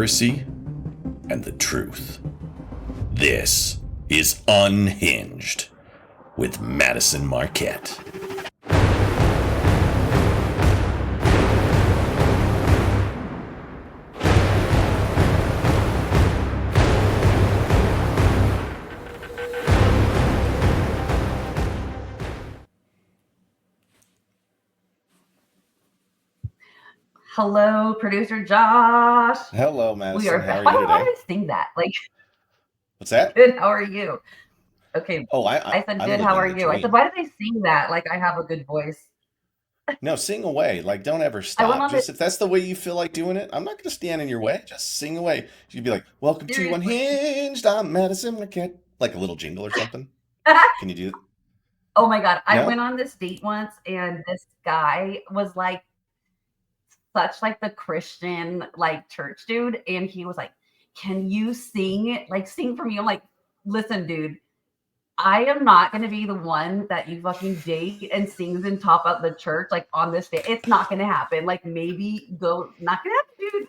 Conspiracy and the truth. This is Unhinged with Madyson Marquette. Hello, producer Josh. Hello, We Madyson. are How back. are Why you do I today? always sing that? Like, What's that? good, how are you? Okay, Oh, I said, I'm good, how living are the you? I said, dream. why do they sing that? Like, I have a good voice. No, sing away. Like, don't ever I went stop. on this, Just if that's the way you feel like doing it, I'm not going to stand in your way. Just sing away. You'd be like, "Welcome to seriously. Unhinged. I'm Madyson Marquette." Like a little jingle or something. Can you do it? Oh my God. I No? went on this date once, and this guy was like, such like the Christian, like, church dude. And he was like, can you sing? Like, sing for me. I'm like, listen, dude. I am not going to be the one that you fucking date and sings and top out the church like on this day. It's not going to happen. Like maybe go, not going to happen, dude.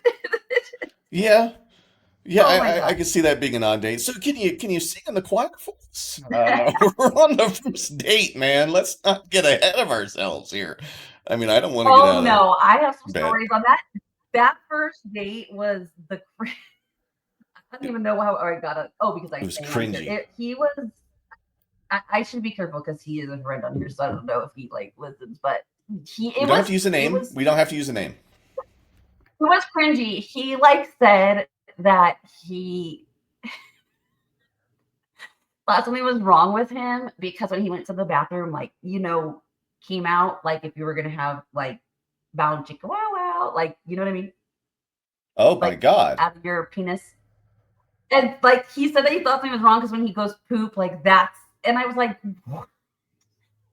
Yeah. Yeah, Oh my I God. can see that being an odd date. So can you sing in the choir for us? We're on the first date, man. Let's not get ahead of ourselves here. I mean, I don't want to get Oh out of no, I have some bed. stories on that. That first date was I don't even know how I got it. Oh, because I It was sang on here. cringy. He was. I should be careful because he is a friend on here, so I don't know if he like listens. But he, We it don't have was, to use a it name. was, We don't have to use a name. it was cringy. He like said that he thought something was wrong with him because when he went to the bathroom, like, came out like if you were gonna have like bound chicka wow wow, like, you know what I mean? Oh my Like God. out of your penis. And like he said that he thought something was wrong because when he goes poop, like that's and I was like,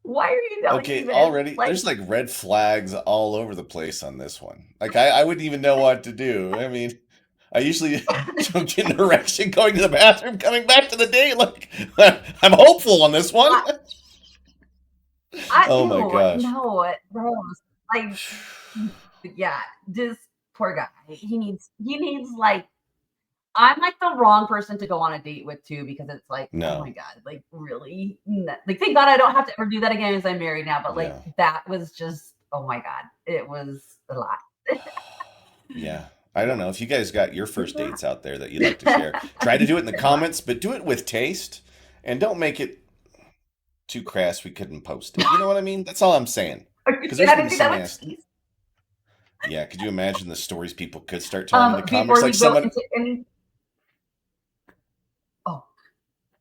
why are you telling me Okay, this? already Like there's like red flags all over the place on this one. Like I wouldn't even know what to do. I mean, I usually don't get an erection going to the bathroom, coming back to the date. Like I'm hopeful on this one. I, I Oh my ew, gosh. no, gross. Like yeah, this poor guy. He needs like I'm like the wrong person to go on a date with too because it's like, oh my No. God, like really? No. Like thank God I don't have to ever do that again as I'm married now. But like Yeah. that was just, oh my God, it was a lot. Yeah. I don't know if you guys got your It's first a lot. dates out there that you'd like to share. Try to do it in the It's a lot. comments, but do it with taste and don't make it too crass we couldn't post it. You know what I mean? That's all I'm saying. Are you Because saying there's I going to didn't be do some that with nasty. cheese? Yeah, could you imagine the stories people could start telling in the Before comments? Like we go someone, into any, oh,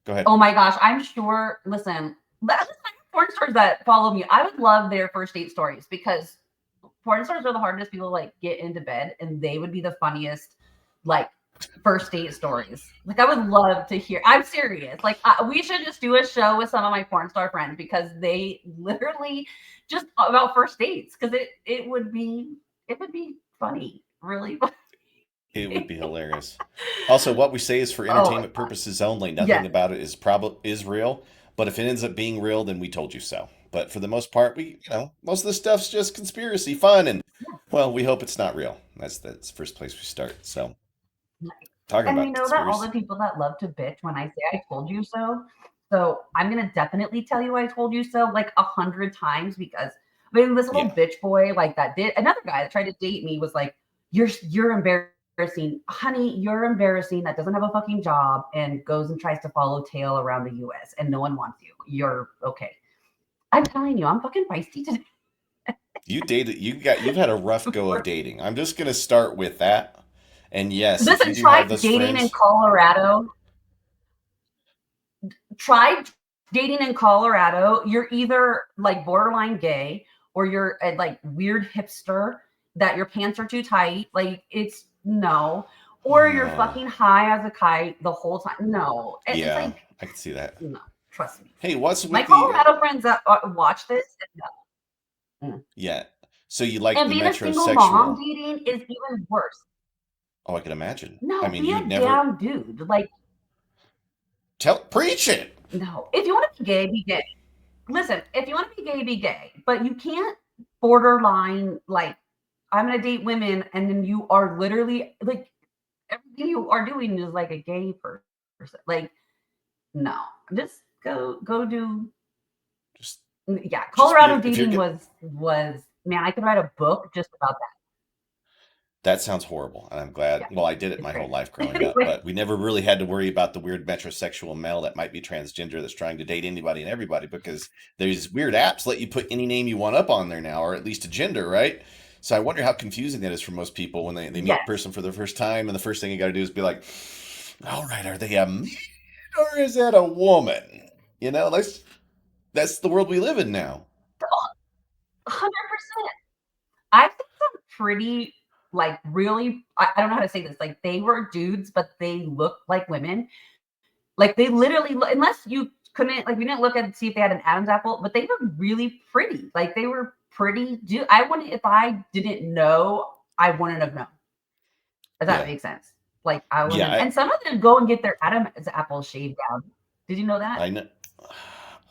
go ahead. oh my gosh, I'm sure. Listen, that's porn stars that follow me. I would love their first date stories because porn stars are the hardest people to like get into bed, and they would be the funniest, like first date stories. Like I would love to hear. I'm serious. Like we should just do a show with some of my porn star friends because they literally just about first dates because it would be funny, really. It would be hilarious. Also, what we say is for Oh entertainment purposes only. Nothing yes, about it is real. But if it ends up being real, then we told you so. But for the most part, most of the stuff's just conspiracy fun, and well, we hope it's not real. That's the first place we start. So talking and we about know that all the conspiracy. people that love to bitch when I say I told you so. So I'm gonna definitely tell you I told you so like 100 times because I mean this little Yeah. bitch boy like that did another guy that tried to date me was like, you're embarrassing, honey, you're embarrassing that doesn't have a fucking job and goes and tries to follow tail around the US and no one wants you. You're okay. I'm telling you, I'm fucking feisty today. You've had a rough go of dating. I'm just gonna start with that. And yes, if you Listen, do try have those dating in friends, Colorado. Try dating in Colorado. You're either like borderline gay or you're a like weird hipster that your pants are too tight. Like it's no. Or you're oh, fucking high as a kite the whole time. No. It's yeah, like, I can see that. no, trust me. Hey, what's My with the Colorado friends that watch this, no. yeah? So you like And the being a single mom metrosexual? dating is even worse. Oh, I can imagine. I No, mean, be you'd a never damn dude. Like, preach it. no. If you want to be gay, be gay. Listen, if you want to be gay, but you can't borderline like I'm gonna date women, and then you are literally like you are doing is like a gay person. Like, no, just go do. Just Yeah, just be Colorado if you're dating get was man. I could write a book just about that sounds horrible, and I'm that. glad. Yeah, Well, I did it it's my whole crazy. life growing up, Anyway, but we never really had to worry about the weird metrosexual male that might be transgender that's trying to date anybody and everybody because there's weird apps let you put any name you want up on there now, or at least a gender, right? So I wonder how confusing that is for most people when they meet a yes. person for the first time, and the first thing you got to do is be like, "All right, are they a man or is that a woman?" You know, that's the world we live in now. 100%. I've seen some pretty, like, really, I don't know how to say this. Like, they were dudes, but they looked like women. Like, they literally, unless you couldn't, like, we didn't look at see if they had an Adam's apple, but they were really pretty. Like, they were pretty. Dude, I wouldn't, if I didn't know, I wouldn't have known. If that Yeah, makes sense. Like, I yeah. wouldn't. And some of them go and get their Adam's apple shaved down. Did you know that? I know.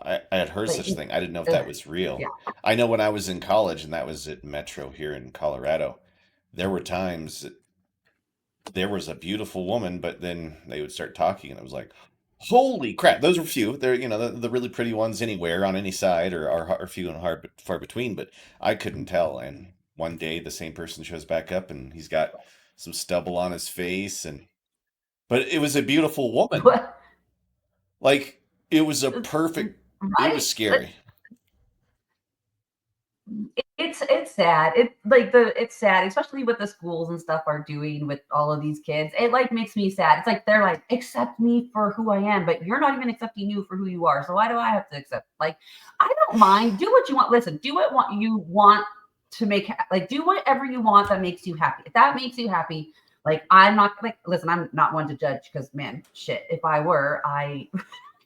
I had heard Like, such a thing. I didn't know if ugh, that was real. yeah. I know when I was in college, and that was at Metro here in Colorado, there were times that there was a beautiful woman, but then they would start talking, and I was like, "Holy crap!" Those were few. They're the really pretty ones anywhere on any side, or are few and hard far between. But I couldn't tell. And one day, the same person shows back up, and he's got some stubble on his face, and but it was a beautiful woman. What? Like it was a perfect. It Right? was scary. It's sad. It's sad, especially what the schools and stuff are doing with all of these kids. It like makes me sad. It's like they're like, accept me for who I am, but you're not even accepting you for who you are. So why do I have to accept? Like, I don't mind. Do what you want. Listen, do what you want to make like do whatever you want that makes you happy. If that makes you happy, like I'm not like listen, I'm not one to judge because man, shit, if I were, I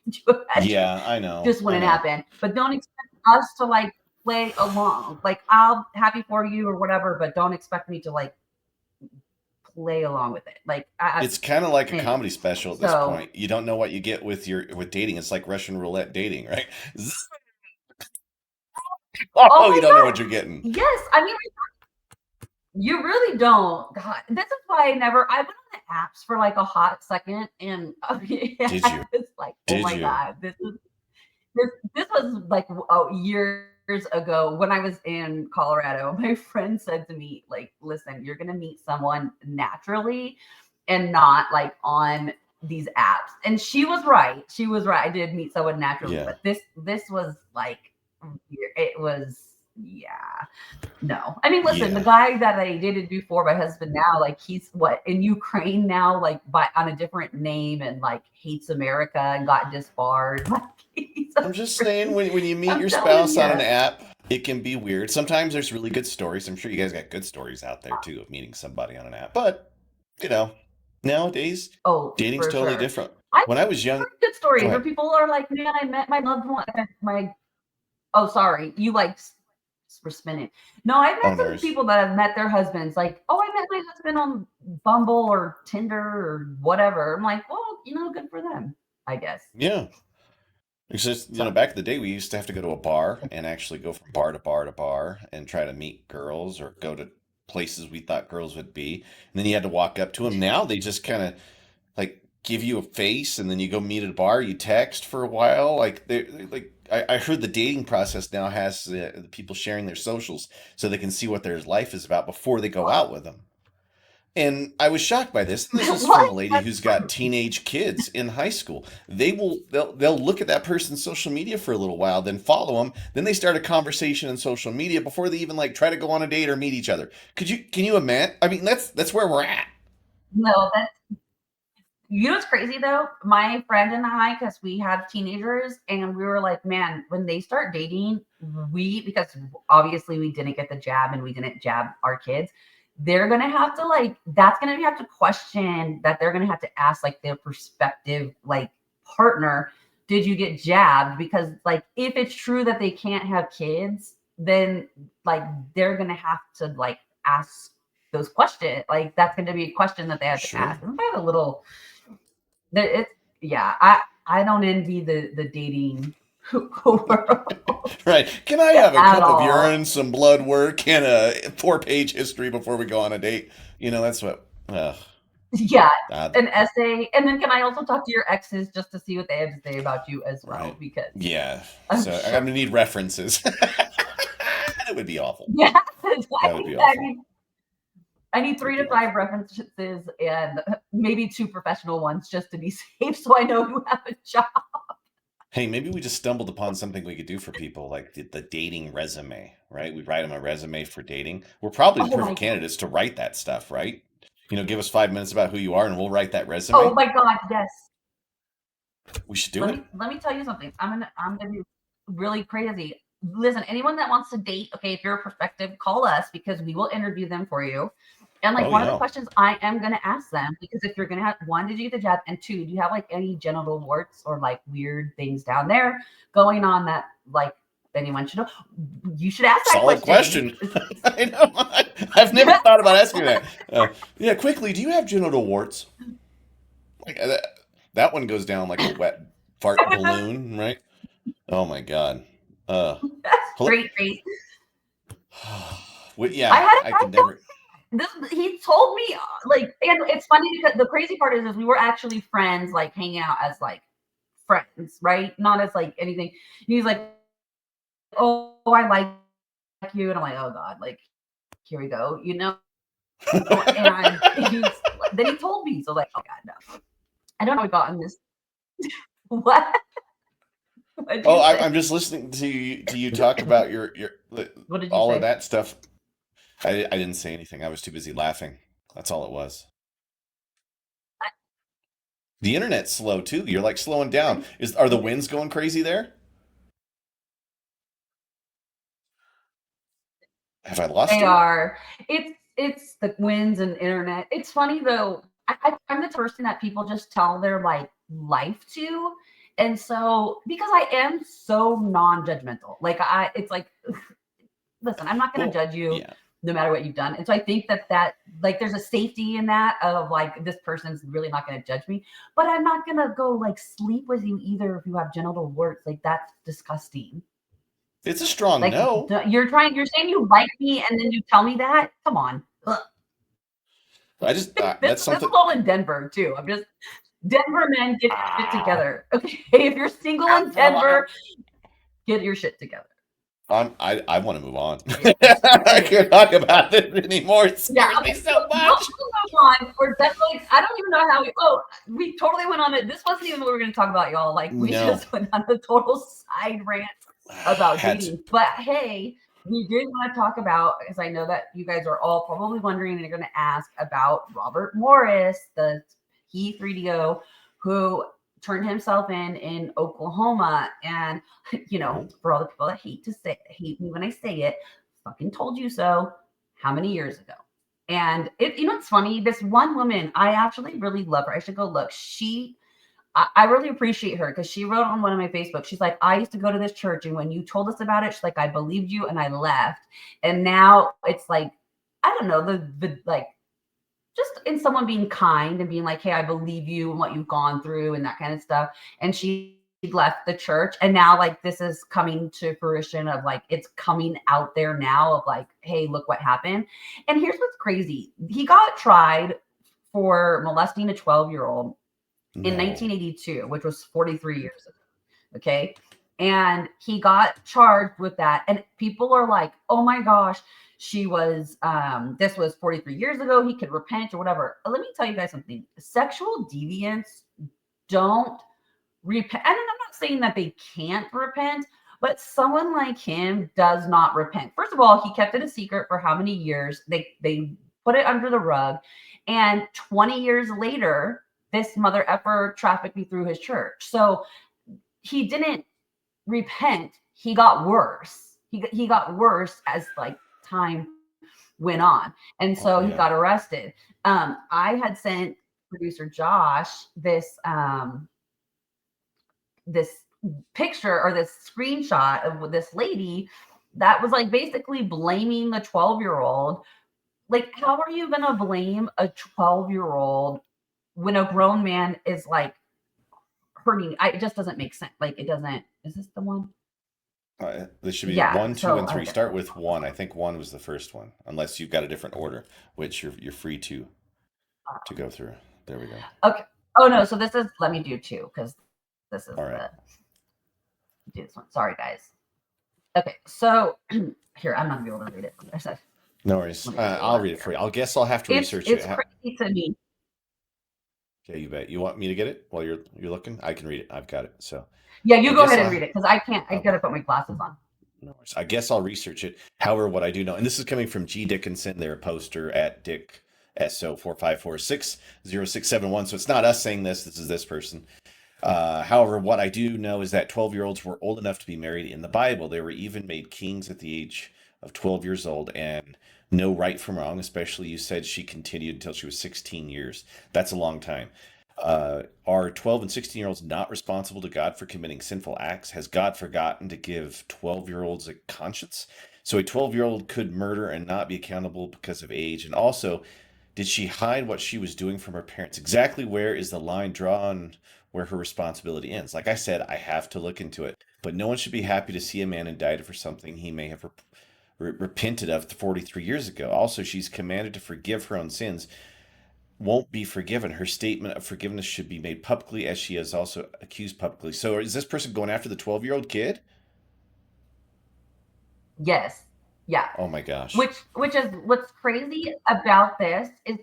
you imagine Yeah, I know. just I wouldn't know. happen. But don't expect us to like play along. Like I'll happy for you or whatever, but don't expect me to like play along with it. Like It's kind of like a anyway. comedy special at this So point. You don't know what you get with dating. It's like Russian roulette dating, right? oh Oh, you my don't know what god. you're getting. Yes. I mean you really don't. God, this is why I went on the apps for like a hot second and yeah, Did I you? was like, oh Did my you? god, this was like oh, years ago when I was in Colorado. My friend said to me, like, listen, you're gonna meet someone naturally and not like on these apps. And she was right. She was right. I did meet someone naturally, Yeah. but this was like it was yeah. No. I mean, listen, the Yeah. guy that I dated before, my husband now, like he's what in Ukraine now, like by on a different name and like hates America and got disbarred. Like he's a I'm just saying, freaking, when you meet I'm your telling spouse on an you. app, it can be weird. Sometimes there's really good stories. I'm sure you guys got good stories out there too of meeting somebody on an app. But, you know, nowadays, Oh, dating's for totally sure. different. I've When I was young, heard good go stories where ahead. people are like, man, I met my loved one, my oh sorry, you like were spinning. No, I've met Oh, no some worries. people that have met their husbands, like, oh, I met my husband on Bumble or Tinder or whatever. I'm like, well, good for them, I guess. Yeah. It's just, So back in the day, we used to have to go to a bar and actually go from bar to bar to bar and try to meet girls or go to places we thought girls would be. And then you had to walk up to them. Now they just kind of like give you a face and then you go meet at a bar, you text for a while. Like, like, I heard the dating process now has the people sharing their socials so they can see what their life is about before they go out with them. And I was shocked by this. And this is from what? a lady That's who's got teenage kids in high school. They'll look at that person's social media for a little while, then follow them. Then they start a conversation on social media before they even like try to go on a date or meet each other. Can you imagine? I mean, that's where we're at. no, that's what's crazy though? My friend and I, because we have teenagers, and we were like, man, when they start dating, because obviously we didn't get the jab and we didn't jab our kids, they're gonna have to like, that's gonna have to question that they're gonna have to ask like their prospective like partner, did you get jabbed? Because like if it's true that they can't have kids, then like they're gonna have to like ask those questions. Like that's gonna be a question that they have to Sure. ask. Isn't that a little it's yeah, I don't envy the dating world Right. Can I have a at cup of all. urine, some blood work, and a 4-page history before we go on a date? That's what. Ugh. Yeah, Uh, an essay. And then can I also talk to your exes just to see what they have to say about you as well? right. Because Yeah. I'm So I'm sure. gonna need references. That would be awful. Yeah, That would be I awful. need I need That would 3 be to 5 awful. references and maybe 2 professional ones just to be safe so I know you have a job. Hey, maybe we just stumbled upon something we could do for people, like the dating resume, right? We write them a resume for dating. We're probably the Oh my perfect god. candidates to write that stuff, right? Give us 5 minutes about who you are, and we'll write that Oh resume. my god, yes. We should do it. Let me tell you something. I'm gonna be really crazy. Listen, anyone that wants to date, okay, if you're a prospective, call us because we will interview them for you. And like Oh one of the yeah. questions I am gonna ask them, because if you're gonna have one, did you get the jab? And two, do you have like any genital warts or like weird things down there going on that like anyone should know? You should ask that Solid question. question. I know. I've never thought about asking that. Yeah, quickly, do you have genital warts? Like that one goes down like a wet fart balloon, right? Oh my God. Uh, hello. Straight face. Well, I yeah, had a I guy could never. this he told me like, and it's funny because the crazy part is we were actually friends, like hanging out as like friends, right? Not as like anything. And he's like, oh, I like you, and I'm like, oh god, like here we go, you know. And he's then he told me, so like, oh god, no, I don't know. We got in this. What? What did Oh, you say? I'm just listening to you talk about your What did you all of say? that stuff. I didn't say anything. I was too busy laughing. That's all it was. The internet's slow too. You're like slowing down. Are the winds going crazy there? Have I lost They you? are. It's the winds and internet. It's funny though. I'm the person that people just tell their like life to, and so because I am so non-judgmental, like it's like, listen, I'm not going to Well, judge you yeah. no matter what you've done, and so I think that like there's a safety in that of like this person's really not going to judge me, but I'm not going to go like sleep with you either if you have genital warts. Like that's disgusting. It's a strong Like no. you're saying you like me and then you tell me that? Come on. Ugh. I just that's This is something. all in Denver too. I'm just Denver men, get your shit Ah, together. Okay. If you're single in Denver, get your shit together. I want to move on. Yeah. I Okay. can't talk about this anymore. It Yeah. scares me Okay. So so we'll much. move on. We're definitely, I don't even know how we totally went on it. This wasn't even what we were going to talk about, y'all. Like we No, just went on a total side rant about had to. dating. But hey, we did want to talk about, because I know that you guys are all probably wondering and you're going to ask about Robert Morris, the He3DO, who turned himself in Oklahoma. And, Oh, for all the people that hate me when I say it, fucking told you so. How many years ago? And it's funny. This one woman, I actually really love her. I should go look. I really appreciate her because she wrote on one of my Facebook. She's like, I used to go to this church, and when you told us about it, she's like, I believed you and I left. And now it's like, I don't know, the like just in someone being kind and being like, hey, I believe you and what you've gone through and that kind of stuff. And she left the church. And now like this is coming to fruition of like it's coming out there now of like, hey, look what happened. And here's what's crazy. He got tried for molesting a 12-year-old in no. 1982, which was 43 years ago. Okay. And he got charged with that. And people are like, oh my gosh, this was 43 years ago. He could repent or whatever. Let me tell you guys something. Sexual deviants don't repent. And I'm not saying that they can't repent, but someone like him does not repent. First of all, he kept it a secret for how many years? They put it under the rug. And 20 years later, this mother effer trafficked me through his church. So he didn't repent. He got worse. He got worse as like time went on. And Oh, so he yeah. got arrested. I had sent producer Josh this picture or this screenshot of this lady that was like basically blaming the 12-year-old. Like, how are you going to blame a 12-year-old when a grown man is like hurting? It just doesn't make sense. Like, it doesn't. Is this the one? There should be Yeah. one, two, So, and three. okay. Start with one. I think one was the first one, unless you've got a different order, which you're free to. to go through. There we go. Okay. Oh no. So this is. Let me do two because this is All right. the do this one. Sorry, guys. Okay. So here, I'm not gonna be able to read it. No worries. Let me pull it I'll up read it for here. you. I'll guess I'll have to research it. It's crazy to me. Yeah, you bet. You want me to get it while you're looking? I can read it. I've got it. So Yeah, I you go guess ahead and I'll. read it because I can't. I Okay. gotta put my glasses on. No worries. I guess I'll research it. However, what I do know, and this is coming from G Dickinson, their poster at Dick SO45460671. So it's not us saying this. This is this person. However, what I do know is that 12-year-olds were old enough to be married in the Bible. They were even made kings at the age of 12 years old and no right from wrong, especially you said she continued until she was 16 years. That's a long time. Are 12 and 16-year-olds not responsible to God for committing sinful acts? Has God forgotten to give 12-year-olds a conscience? So a 12-year-old could murder and not be accountable because of age. And also, did she hide what she was doing from her parents? Exactly where is the line drawn where her responsibility ends? Like I said, I have to look into it. But no one should be happy to see a man indicted for something he may have repented of 43 years ago. Also, she's commanded to forgive her own sins, won't be forgiven. Her statement of forgiveness should be made publicly, as she is also accused publicly. So, is this person going after the 12-year-old kid? Yes. Yeah. Oh my gosh. Which is what's crazy about this is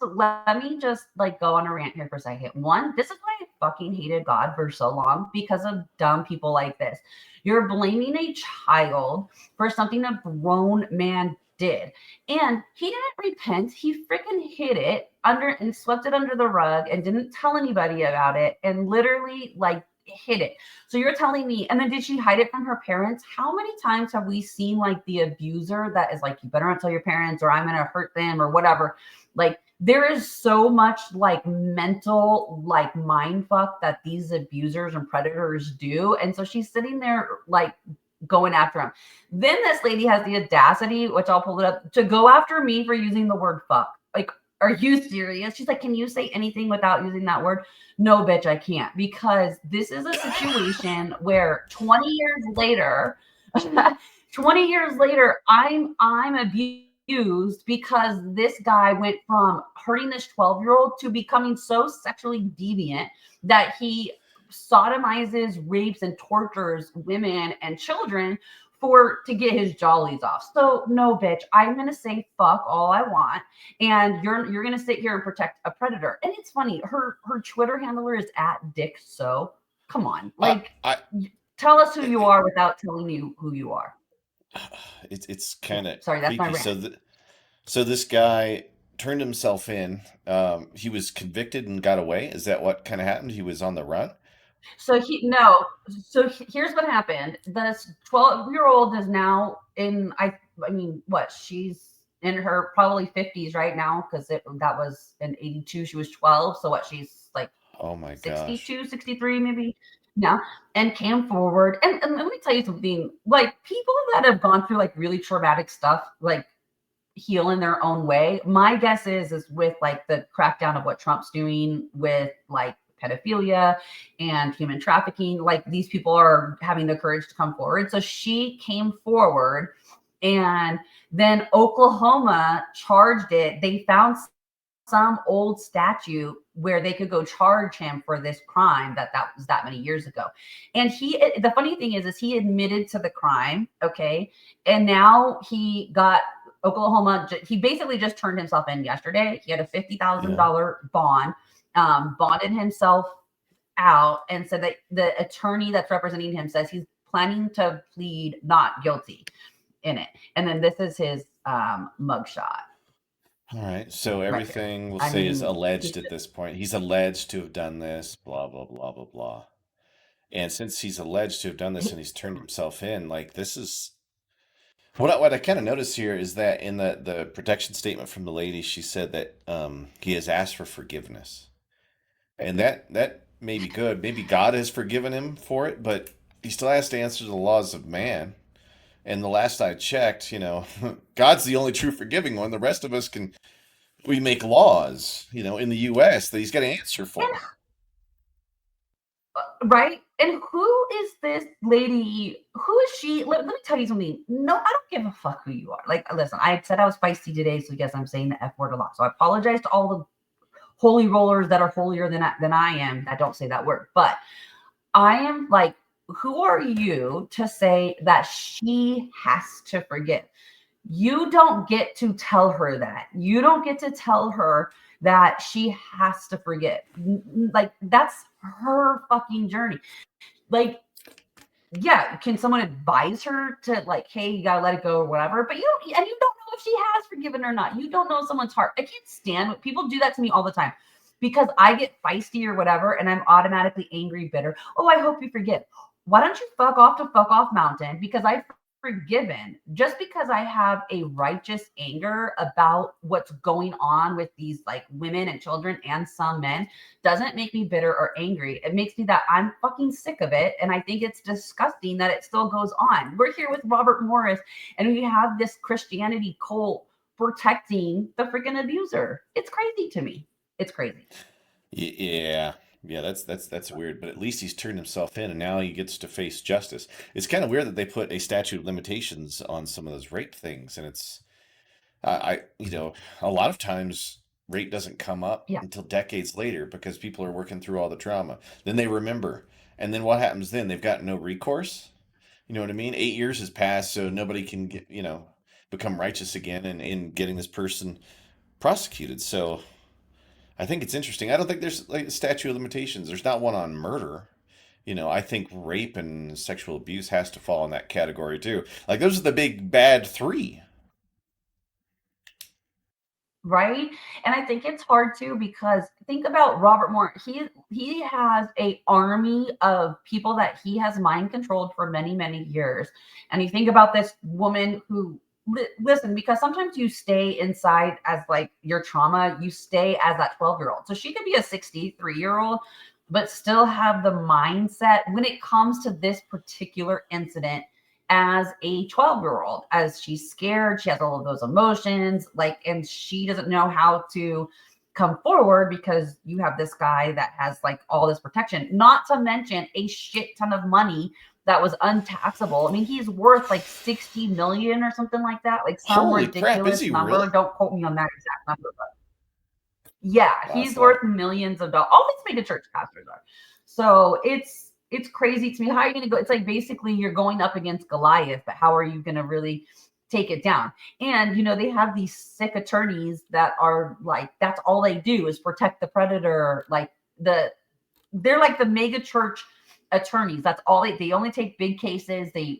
let me just like go on a rant here for a second. One, this is why I fucking hated God for so long because of dumb people like this. You're blaming a child for something a grown man did. And he didn't repent. He freaking hid it under and swept it under the rug and didn't tell anybody about it and literally like hid it. So you're telling me, and then did she hide it from her parents? How many times have we seen like the abuser that is like, you better not tell your parents or I'm going to hurt them or whatever? Like there is so much like mental like mind fuck that these abusers and predators do. And so she's sitting there like going after him. Then this lady has the audacity, which I'll pull it up, to go after me for using the word fuck. Like, are you serious? She's like, can you say anything without using that word? No, bitch, I can't, because this is a situation where 20 years later, 20 years later, I'm abused because this guy went from hurting this 12-year-old to becoming so sexually deviant that he sodomizes, rapes, and tortures women and children for to get his jollies off. So no, bitch, I'm gonna say fuck all I want, and you're gonna sit here and protect a predator. And it's funny, her Twitter handler is at Dick. So come on, I, like I, tell us who you are without telling you who you are. it's Yeah, kind of sorry, that's my creepy. rant. So this guy turned himself in. He was convicted and got away. Is that what kind of happened? He was on the run. So he no. So here's what happened. This 12-year-old is now in. I mean, what? She's in her probably 50s right now because that was in 82. She was 12. So what? She's like Oh my gosh. 62, 63 maybe now, and came forward. And let me tell you something. Like people that have gone through like really traumatic stuff, like heal in their own way. My guess is with like the crackdown of what Trump's doing with like pedophilia and human trafficking, like these people are having the courage to come forward. So she came forward, and then Oklahoma charged it. They found some old statute where they could go charge him for this crime that was that many years ago. And the funny thing is he admitted to the crime. Okay. And now he got Oklahoma. He basically just turned himself in yesterday. He had a Yeah. $50,000 bond, bonded himself out, and said that the attorney that's representing him says he's planning to plead not guilty in it. And then this is his mugshot All right. So right here. everything we'll I say is mean, alleged at this point. He's alleged to have done this, blah, blah, blah, blah, blah. And since he's alleged to have done this and he's turned himself in, like this is what I kind of notice here is that in the protection statement from the lady, she said that he has asked for forgiveness. And that may be good. Maybe God has forgiven him for it, but he still has to answer the laws of man. And the last I checked, God's the only true forgiving one. The rest of us we make laws, in the U.S. that he's got to answer and for. right? And who is this lady? Who is she? Let me tell you something. No, I don't give a fuck who you are. Like, listen, I said I was feisty today, so yes, I'm saying the F word a lot. So I apologize to all the holy rollers that are holier than I am that don't say that word. But I am like, who are you to say that she has to forgive? You don't get to tell her that. You don't get to tell her that she has to forgive. Like, that's her fucking journey. Like, yeah, can someone advise her to, like, hey, you gotta let it go or whatever? But you don't know if she has forgiven or not. You don't know someone's heart. I can't stand when people do that to me all the time because I get feisty or whatever, and I'm automatically angry, bitter. Oh, I hope you forgive. Why don't you fuck off to fuck off mountain? Because I've forgiven. Just because I have a righteous anger about what's going on with these like women and children and some men doesn't make me bitter or angry. It makes me that I'm fucking sick of it. And I think it's disgusting that it still goes on. We're here with Robert Morris and we have this Christianity cult protecting the freaking abuser. It's crazy to me. It's crazy. Yeah. Yeah, that's weird, but at least he's turned himself in and now he gets to face justice. It's kind of weird that they put a statute of limitations on some of those rape things, and it's a lot of times rape doesn't come up Yeah. until decades later because people are working through all the trauma. Then they remember. And then what happens then? They've got no recourse. You know what I mean? 8 years has passed, so nobody can become righteous again in getting this person prosecuted. So I think it's interesting. I don't think there's like a statute of limitations. There's not one on murder. I think rape and sexual abuse has to fall in that category too. Like those are the big bad three. Right, and I think it's hard too because think about Robert Moore. He has a army of people that he has mind controlled for many years. And you think about this woman who listen, because sometimes you stay inside as like your trauma, you stay as that 12-year-old. So she could be a 63-year-old but still have the mindset when it comes to this particular incident as a 12-year-old, as she's scared, she has all of those emotions, like, and she doesn't know how to come forward because you have this guy that has like all this protection, not to mention a shit ton of money that was untaxable. I mean, he's worth like 60 million or something like that, like some Holy crap, is ridiculous he number. really? Don't quote me on that exact number, but yeah, Wow, that's he's a lot of. worth millions of dollars. All these mega church pastors are. So it's crazy to me. How are you going to go? It's like basically you're going up against Goliath, but how are you going to really take it down? And they have these sick attorneys that are like that's all they do is protect the predator. Like they're like the mega church attorneys. That's all they only take big cases. They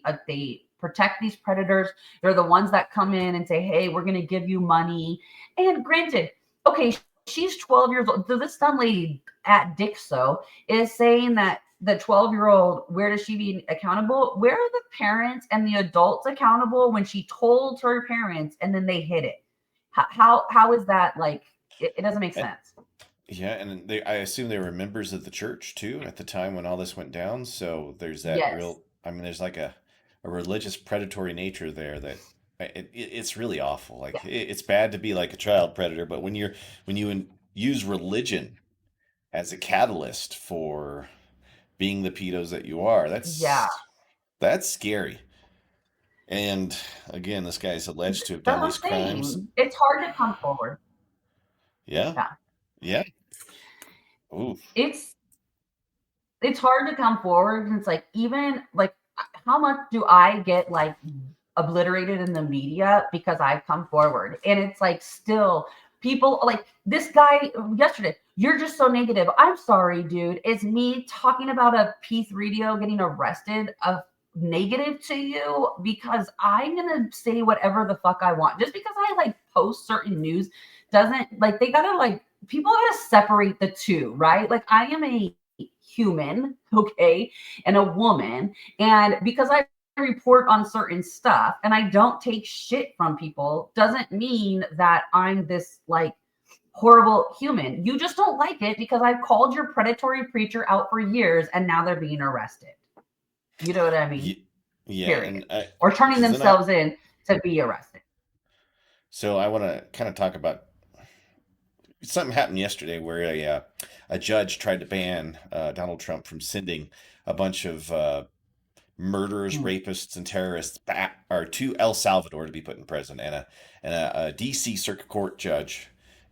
protect these predators. They're the ones that come in and say, "Hey, we're going to give you money." And granted, okay, she's 12 years old. So this dumb lady at Dixo is saying that the 12-year-old, where does she be accountable? Where are the parents and the adults accountable when she told her parents and then they hid it? How is that like? It doesn't make eh, sense. Yeah, and I assume they were members of the church too at the time when all this went down. So there's that Yes. real. I mean, there's like a religious predatory nature there that it's really awful. Yeah. Like it's bad to be like a child predator, but when you use religion as a catalyst for being the pedos that you are, Yeah. that's scary. And again, this guy's alleged to have That's done what these I'm crimes. saying. It's hard to come forward. Yeah, Yeah. yeah. Ooh. It's it's hard to come forward. And it's like, even like, how much do I get like obliterated in the media because I've come forward? And it's like, still, people like this guy yesterday, you're just so negative. I'm sorry, dude. Is me talking about a P3DO getting arrested a negative to you? Because I'm gonna say whatever the fuck I want. Just because I like post certain news doesn't like they gotta like people gotta separate the two, right? Like I am a human, okay, and a woman. And because I report on certain stuff and I don't take shit from people, doesn't mean that I'm this like horrible human. You just don't like it because I've called your predatory preacher out for years and now they're being arrested. You know what I mean? Ye- Yeah, Period. and I Or turning because then I themselves in to be arrested. so I want to kind of talk about something happened yesterday where a judge tried to ban Donald Trump from sending a bunch of murderers, Mm. rapists, and terrorists back or to El Salvador to be put in prison, and a D.C. Circuit Court judge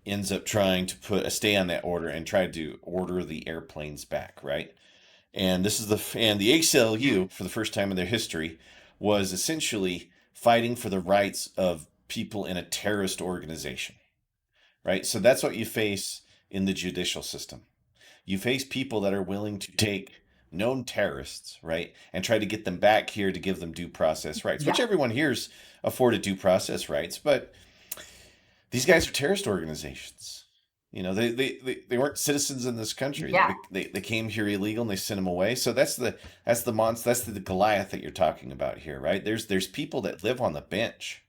ends up trying to put a stay on that order and try to order the airplanes back, right? And this is the ACLU for the first time in their history was essentially fighting for the rights of people in a terrorist organization, right? So that's what you face in the judicial system. You face people that are willing to take known terrorists, right, and try to get them back here to give them due process rights, Yeah. which everyone here's afforded due process rights, but these guys are terrorist organizations. You know, they weren't citizens in this country. Yeah. They came here illegal and they sent them away. So that's the monster, that's the Goliath that you're talking about here, right? There's people that live on the bench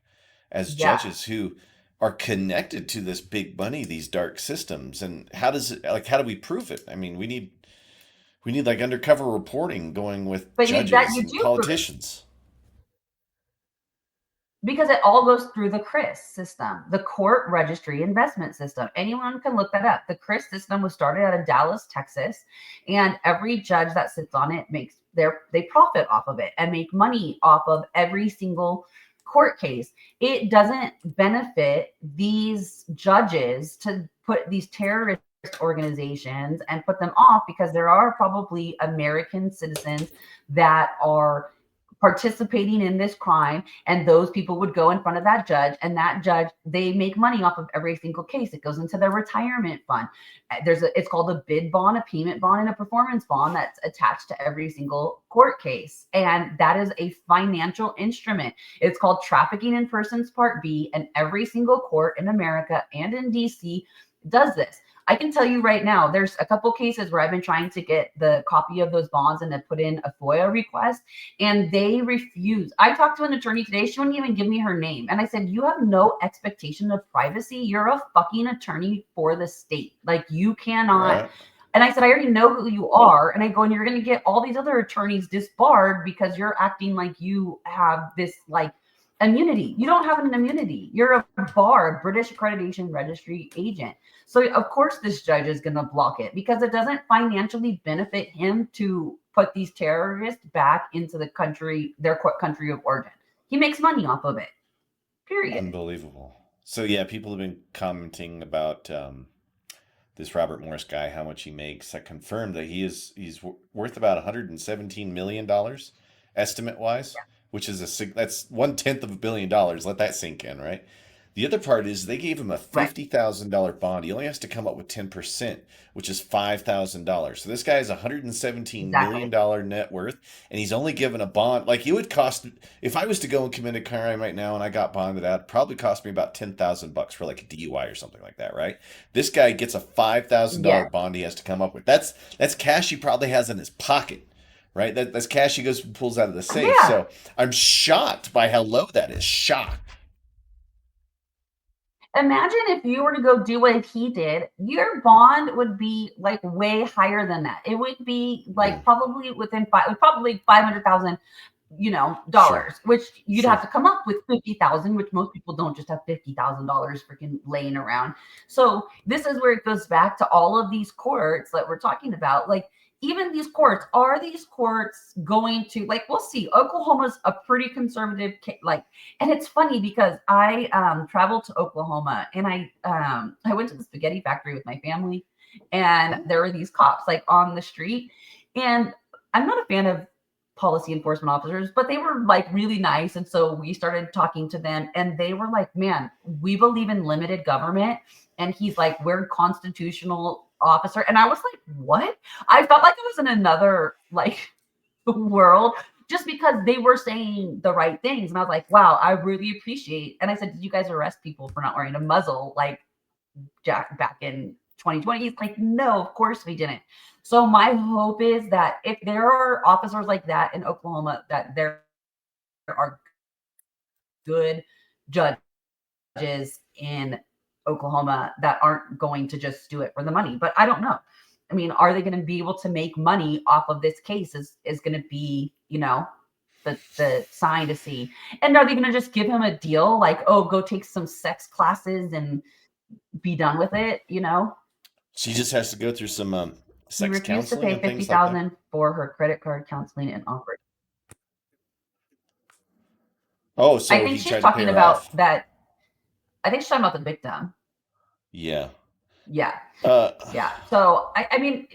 as Yeah. judges who are connected to this big money, these dark systems. And how does it like how do we prove it? I mean, we need like undercover reporting going with But judges you and do prove it politicians. because it all goes through the CRIS system, the Court Registry Investment System. Anyone can look that up. The CRIS system was started out of Dallas, Texas, and every judge that sits on it they profit off of it and make money off of every single court case. It doesn't benefit these judges to put these terrorist organizations and put them off because there are probably American citizens that are participating in this crime, and those people would go in front of that judge, and that judge, they make money off of every single case. It goes into their retirement fund. It's called a bid bond, a payment bond, and a performance bond that's attached to every single court case, and that is a financial instrument. It's called trafficking in persons part B, and every single court in America and in DC does this. I can tell you right now, there's a couple cases where I've been trying to get the copy of those bonds and to put in a FOIA request, and they refuse. I talked to an attorney today. She wouldn't even give me her name. And I said, you have no expectation of privacy. You're a fucking attorney for the state. Like, you cannot. Right. And I said, I already know who you are. And I go, and you're going to get all these other attorneys disbarred because you're acting like you have this like immunity. You don't have an immunity. You're a bar, a British accreditation registry agent. So of course this judge is going to block it because it doesn't financially benefit him to put these terrorists back into the country, their country of origin. He makes money off of it. Period. Unbelievable. So yeah, people have been commenting about this Robert Morris guy, how much he makes. I confirmed that he's worth about 117 million dollars, estimate wise, which is that's 1/10 of $1 billion. Let that sink in, right? The other part is they gave him a Right. $50,000 bond. He only has to come up with 10%, which is $5,000. So this guy has $117 Exactly. million net worth, and he's only given a bond. Like it would cost, if I was to go and commit a crime right now and I got bonded out, it'd probably cost me about $10,000 for like a DUI or something like that, right? This guy gets a $5,000 Yes. bond he has to come up with. That's cash he probably has in his pocket, right? That's cash he goes and pulls out of the safe. Yeah. So I'm shocked by how low that is. Shocked. Imagine if you were to go do what he did, your bond would be like way higher than that. It would be Mm, like probably probably 500,000, sure, dollars, which you'd have sure. to come up with 50,000, which most people don't just have $50,000 freaking laying around. So this is where it goes back to all of these courts that we're talking about. Like, even these courts, are these courts going to, like, we'll see. Oklahoma's a pretty conservative, like, and it's funny because I traveled to Oklahoma, and I went to the spaghetti factory with my family, and there were these cops like on the street, and I'm not a fan of policy enforcement officers, but they were like really nice, and so we started talking to them, and they were like, "Man, we believe in limited government," and he's like, "We're constitutional officer," and I was like, "What?" I felt like I was in another like world just because they were saying the right things. And I was like, wow, I really appreciate. And I said, did you guys arrest people for not wearing a muzzle like Jack back in 2020? He's like, no, of course we didn't. So my hope is that if there are officers like that in Oklahoma, that there are good judges in Oklahoma that aren't going to just do it for the money. But I don't know. I mean, are they going to be able to make money off of this case? Is going to be, the sign to see. And are they going to just give him a deal like, oh, go take some sex classes and be done with it? She just has to go through some He sex refused to counseling pay and things like that. 50,000 for her credit card counseling and offer. Oh, I so think he she's tried to pay talking her off. about that. I think she's talking about the victim. Yeah. Yeah. Uh, Yeah. So I mean,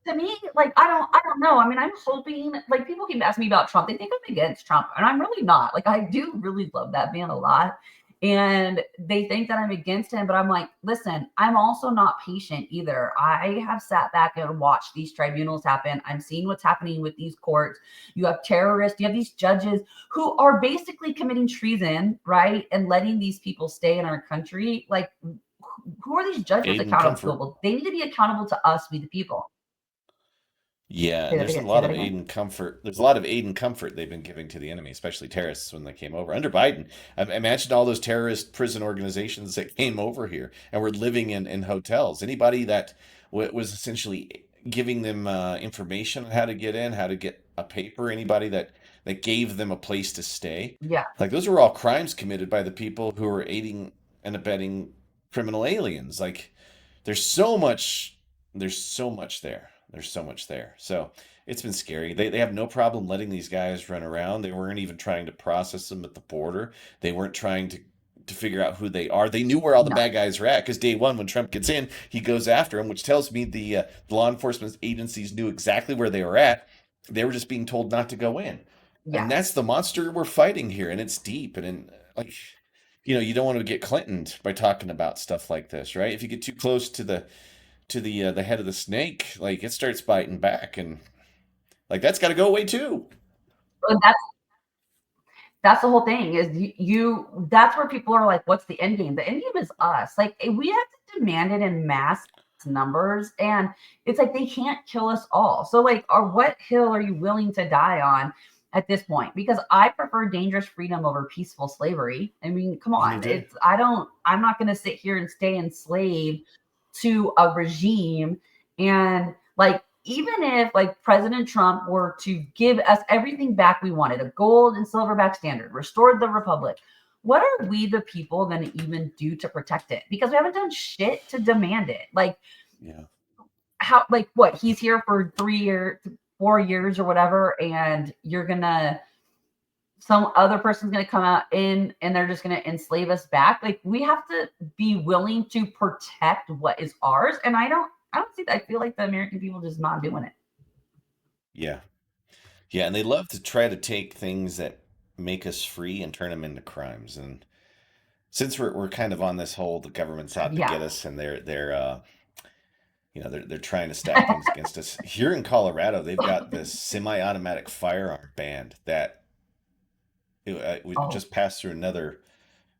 to me, like I don't know. I mean, I'm hoping like people keep asking me about Trump. They think I'm against Trump, and I'm really not. Like I do really love that man a lot. And they think that I'm against him, but I'm like, listen, I'm also not patient either. I have sat back and watched these tribunals happen. I'm seeing what's happening with these courts. You have terrorists, you have these judges who are basically committing treason, right? And letting these people stay in our country. Like, who are these judges Aid and comfort. accountable? They need to be accountable to us, we the people. Yeah, Say and that there's a again. Say lot that of again. aid and comfort. There's a lot of aid and comfort they've been giving to the enemy, especially terrorists when they came over under Biden. Imagine all those terrorist prison organizations that came over here and were living in hotels. Anybody that was essentially giving them information on how to get in, how to get a paper. Anybody that gave them a place to stay. Yeah, Like those were all crimes committed by the people who were aiding and abetting criminal aliens. Like there's so much there's so much there. There's so much there. So it's been scary. They have no problem letting these guys run around. They weren't even trying to process them at the border. They weren't trying to figure out who they are. They knew where all the no, bad guys were at because day one, when Trump gets in, he goes after them, which tells me the law enforcement agencies knew exactly where they were at. They were just being told not to go in, yeah, and that's the monster we're fighting here, and it's deep and like you don't want to get Clintoned by talking about stuff like this, right? If you get too close to the head of the snake, like it starts biting back, and like that's got to go away too. but that's the whole thing. Is you that's where people are like, what's the end game? The end game is us. Like we have to demand it in mass numbers, and it's like they can't kill us all. So like, or what hill are you willing to die on? At this point, because I prefer dangerous freedom over peaceful slavery. I mean, come Me on. too. I'm not going to sit here and stay enslaved to a regime. And like, even if like President Trump were to give us everything back we wanted, a gold and silverback standard, restored the republic, what are we the people going to even do to protect it? Because we haven't done shit to demand it. Like Yeah. how, like what, he's here for 3 years, 4 years or whatever, and you're gonna, some other person's going to come out in and they're just going to enslave us back. Like we have to be willing to protect what is ours. And I don't see that. I feel like the American people just not doing it. Yeah. Yeah, and they love to try to take things that make us free and turn them into crimes. And since we're kind of on this whole the government's out to Yeah. get us and they're trying to stack things against us. Here in Colorado, they've got this semi-automatic firearm ban that we Oh, just passed through another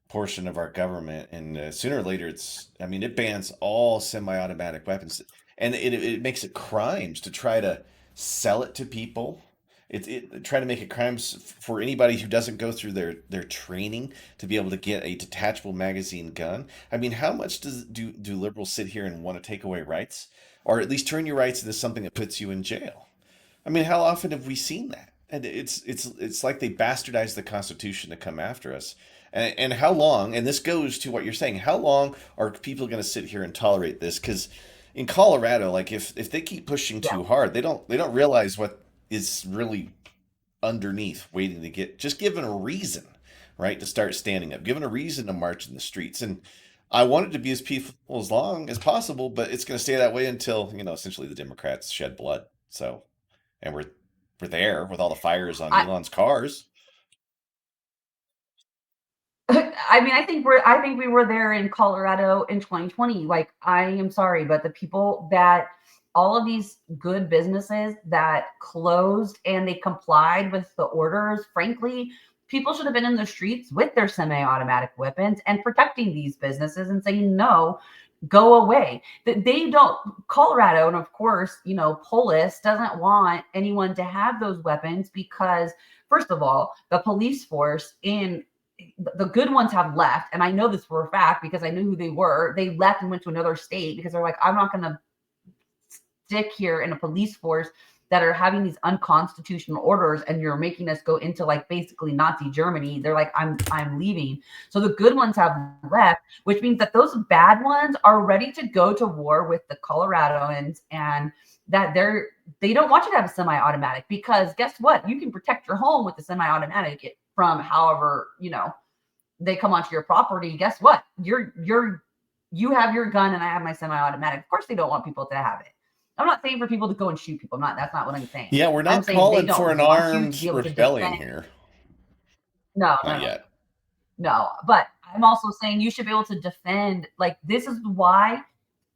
portion of our government, and sooner or later, I mean, it bans all semi-automatic weapons, and it makes it crimes to try to sell it to people. It try to make it crimes for anybody who doesn't go through their training to be able to get a detachable magazine gun. I mean, how much do liberals sit here and want to take away rights, or at least turn your rights into something that puts you in jail? I mean, how often have we seen that? And it's like they bastardized the Constitution to come after us. And how long? And this goes to what you're saying. How long are people going to sit here and tolerate this? Because in Colorado, like if they keep pushing yeah. too hard, they don't realize what is really underneath, waiting to get just given a reason, right, to start standing up, given a reason to march in the streets. And I want it to be as peaceful as long as possible, but it's going to stay that way until essentially the Democrats shed blood. So and we're there with all the fires on I, Elon's cars. I mean, I think we were there in Colorado in 2020. Like, I am sorry, but the people that all of these good businesses that closed and they complied with the orders, frankly, people should have been in the streets with their semi-automatic weapons and protecting these businesses and saying no, go away. That they don't, Colorado, and of course, Polis doesn't want anyone to have those weapons because first of all, the police force in the good ones have left. And I know this for a fact because I knew who they were. They left and went to another state because they're like, I'm not going to stick here in a police force that are having these unconstitutional orders and you're making us go into like basically Nazi Germany. They're like, I'm leaving. So the good ones have left, which means that those bad ones are ready to go to war with the Coloradoans, and that they don't want you to have a semi-automatic because guess what? You can protect your home with the semi-automatic from however, they come onto your property. Guess what? You're you have your gun and I have my semi-automatic. Of course, they don't want people to have it. I'm not saying for people to go and shoot people. I'm not. That's not what I'm saying. Yeah, we're I'm not saying they calling for don't an want you to be armed able to rebellion defend. here. No, no, Not no, yet. no. But I'm also saying you should be able to defend. Like this is why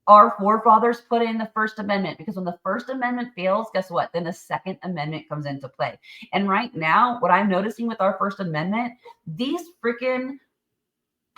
our forefathers put in the First Amendment, because when the First Amendment fails, guess what? Then the Second Amendment comes into play. And right now, what I'm noticing with our First Amendment, these freaking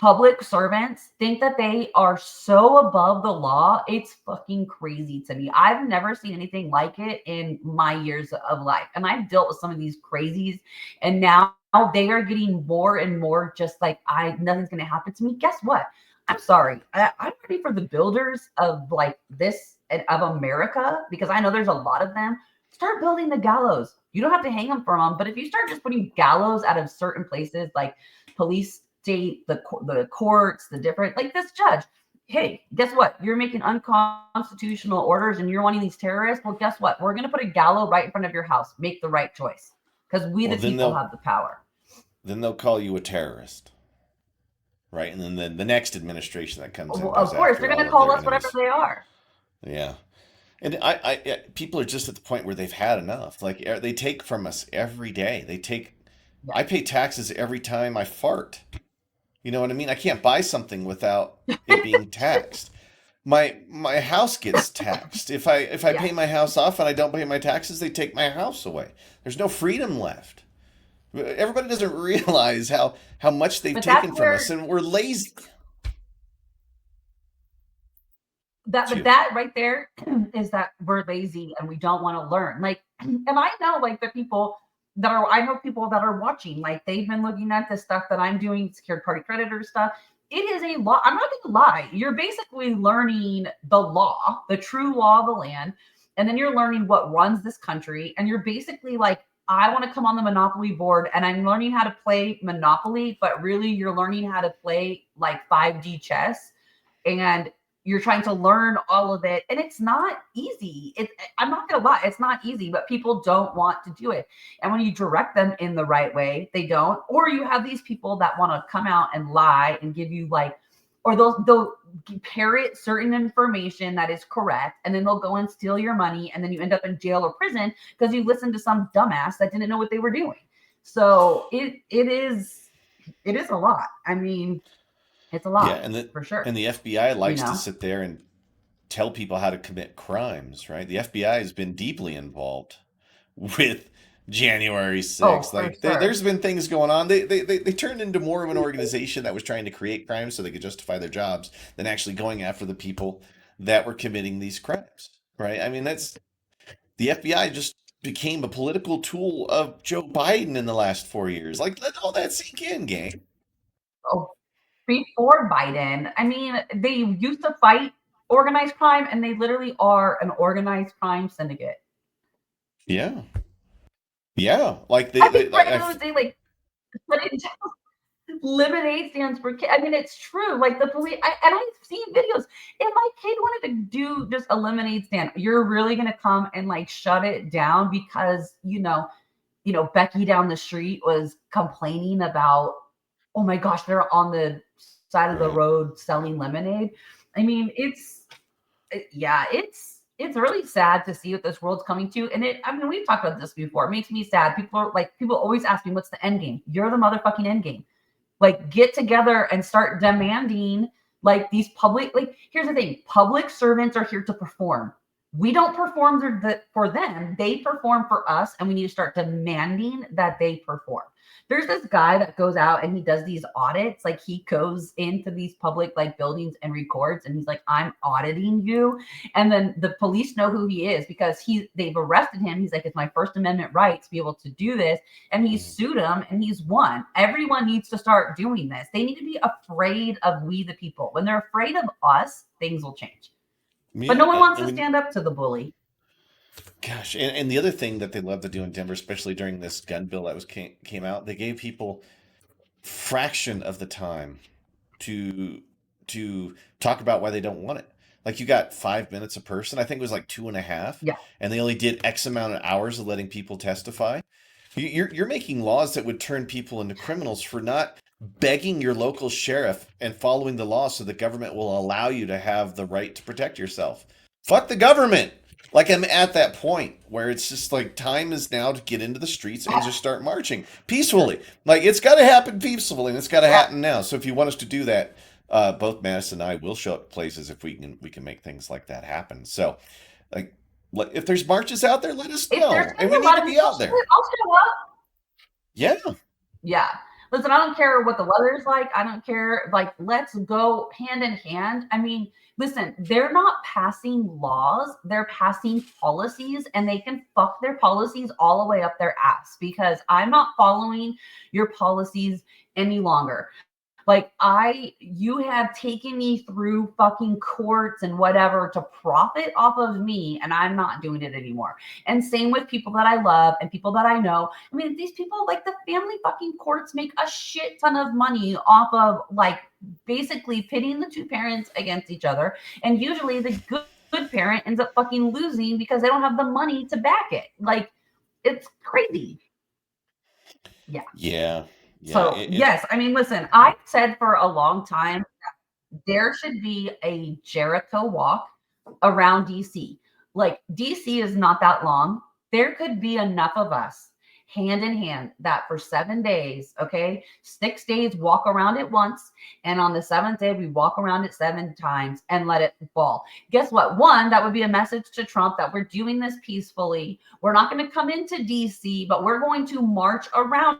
public servants think that they are so above the law. It's fucking crazy to me. I've never seen anything like it in my years of life. And I've dealt with some of these crazies, and now they are getting more and more just like I nothing's gonna happen to me. Guess what? I'm sorry. I'm ready for the builders of like this and of America, because I know there's a lot of them. Start building the gallows. You don't have to hang them from them, but if you start just putting gallows out of certain places like police state, the courts, the different like this judge. Hey, guess what? You're making unconstitutional orders and you're wanting these terrorists. Well, guess what? We're going to put a gallows right in front of your house. Make the right choice because we, Well, the people, have the power. then they'll call you a terrorist, right? And then the next administration that comes in Well, goes of course, after they're going all to of call their us whatever enemies. they are. Yeah. And people are just at the point where they've had enough. Like they take from us every day. They take. Yeah. I pay taxes every time I fart. You know what I mean? I can't buy something without it being taxed. My house gets taxed. If I Yeah. pay my house off and I don't pay my taxes, they take my house away. There's no freedom left. Everybody doesn't realize how much they've But that's taken from us, where and we're lazy. that, It's but you. that right there is that we're lazy and we don't want to learn. Like, and I know like the people that are, I know people that are watching, like they've been looking at the stuff that I'm doing, secured party creditor stuff. It is a law. I'm not going to lie. You're basically learning the law, the true law of the land. And then you're learning what runs this country. And you're basically like, I want to come on the Monopoly board and I'm learning how to play Monopoly, but really you're learning how to play like 5D chess. And you're trying to learn all of it, and it's not easy. I'm not gonna lie, it's not easy, but people don't want to do it. And when you direct them in the right way, they don't. Or you have these people that want to come out and lie and give you like, or they'll parrot certain information that is correct, and then they'll go and steal your money, and then you end up in jail or prison because you listened to some dumbass that didn't know what they were doing. So it is a lot. I mean, it's a Yeah, lot for and sure. the FBI You likes to know. sit there and tell people how to commit crimes, right? The FBI has been deeply involved with January Oh, 6th. for Like sure. there's been things going on. They turned into more of an organization that was trying to create crimes so they could justify their jobs than actually going after the people that were committing these crimes, right? I mean, that's the FBI just became a political tool of Joe Biden in the last 4 years. Like let all that sink in, gang. Oh, before Biden, I mean, they used to fight organized crime, and they literally are an organized crime syndicate. Yeah. Yeah, like I think like right now they like put it down. Lemonade stands for kid. I mean, it's true. Like the police, and I've seen videos. If my kid wanted to do just a lemonade stand, you're really gonna come and like shut it down because Becky down the street was complaining about, oh my gosh, they're on the side of the right. road selling lemonade. I mean, yeah, it's really sad to see what this world's coming to. And I mean, we've talked about this before. It makes me sad. People always ask me, what's the end game? You're the motherfucking end game. Like, get together and start demanding like these public, like, here's the thing, public servants are here to perform. We don't perform for them, they perform for us, and we need to start demanding that they perform. There's this guy that goes out and he does these audits. Like, he goes into these public like buildings and records, and he's like, I'm auditing you. And then the police know who he is because they've arrested him. He's like, it's my First Amendment right to be able to do this, and he's Mhm. sued him and he's won. Everyone needs to start doing this. They need to be afraid of we the people. When they're afraid of us, things will change. But Yeah, no one wants I to mean, stand up to the bully. gosh, and the other thing that they love to do in Denver, especially during this gun bill that came out, they gave people fraction of the time to talk about why they don't want it. Like you got 5 minutes a person. I think it was like two and a half, Yeah. and they only did X amount of hours of letting people testify. You're making laws that would turn people into criminals for not begging your local sheriff and following the law so the government will allow you to have the right to protect yourself. Fuck the government. Like I'm at that point where it's just like time is now to get into the streets and just start marching peacefully. Like it's got to happen peacefully, and it's got to Yeah. happen now. So if you want us to do that, both Madison and I will show up places if we can make things like that happen. So, like, if there's marches out there, let us If there's know, gonna and be we a need lot to of be people, out there. shit, I'll show up. Yeah, Yeah. Listen, I don't care what the weather's like. I don't care. Like, let's go hand in hand. I mean, listen, they're not passing laws, they're passing policies, and they can fuck their policies all the way up their ass because I'm not following your policies any longer. Like you have taken me through fucking courts and whatever to profit off of me, and I'm not doing it anymore. And same with people that I love and people that I know. I mean, these people, like the family fucking courts, make a shit ton of money off of like basically pitting the two parents against each other. And usually the good parent ends up fucking losing because they don't have the money to back it. Like it's crazy. Yeah. yeah, yeah. So yes, I mean, listen, I've said for a long time there should be a Jericho walk around DC. Like DC is not that long. There could be enough of us hand in hand that for 7 days, okay, 6 days walk around it once, and on the seventh day we walk around it 7 times and let it fall. Guess what? One, that would be a message to Trump that we're doing this peacefully. We're not going to come into DC, but we're going to march around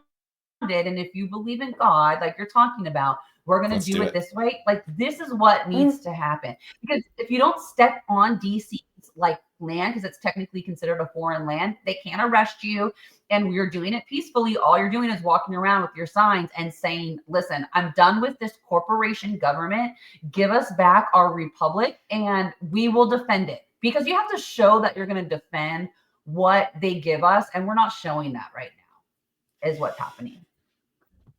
it. And if you believe in God, like you're talking about, we're going to Let's do do it it. this way. Like this is what needs to happen. Because if you don't step on DC's like land, because it's technically considered a foreign land, they can't arrest you. And we're doing it peacefully. All you're doing is walking around with your signs and saying, listen, I'm done with this corporation government. Give us back our republic and we will defend it. Because you have to show that you're going to defend what they give us. And we're not showing that right now, is what's happening.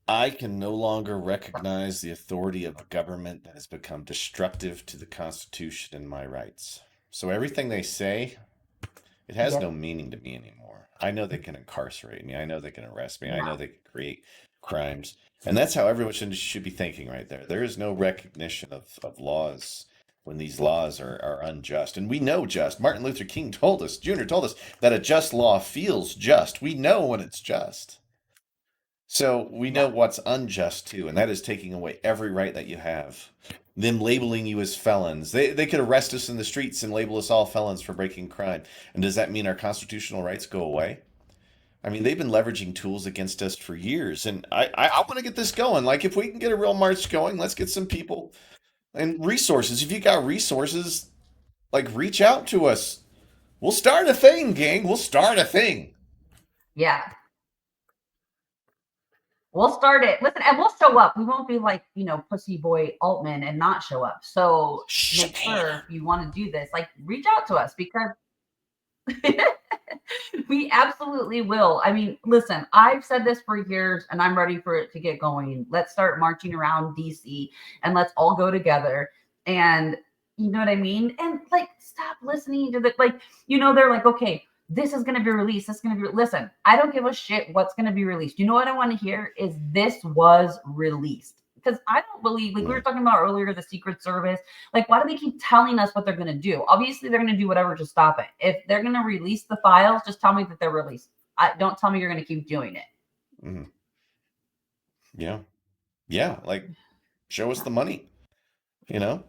I can no longer recognize the authority of a government that has become destructive to the Constitution and my rights. So everything they say, it has no Yep. meaning to me anymore. I know they can incarcerate me. I know they can arrest me. I know Yeah. they can create crimes. And that's how everyone should be thinking right there. There is no recognition of laws when these laws are unjust. And we know just. Martin Luther King told us, Jr. told us, that a just law feels just. We know when it's just. So we know Yeah. what's unjust too, and that is taking away every right that you have. Them labeling you as felons. They could arrest us in the streets and label us all felons for breaking crime. And does that mean our constitutional rights go away? I mean, they've been leveraging tools against us for years, and I want to get this going. Like, if we can get a real march going, let's get some people and resources. If you got resources, like reach out to us. We'll start a thing, gang. We'll start a thing. Yeah. We'll start it. Listen, and we'll show up. We won't be like, Pussy Boy Altman and not show up. So make Shit. sure if you want to do this, like reach out to us because we absolutely will. I mean, listen, I've said this for years and I'm ready for it to get going. Let's start marching around DC and let's all go together. And you know what I mean? And like, stop listening to the, like, they're like, okay, this is going to be released. This is going to be, listen, I don't give a shit what's going to be released. You know what I want to hear is this was released. Because I don't believe, like we were Mm, talking about earlier, the Secret Service, like, why do they keep telling us what they're going to do? Obviously, they're going to do whatever to stop it. If they're going to release the files, just tell me that they're released. Don't tell me you're going to keep doing it. mm, yeah. Yeah. Like, show us the money, you know?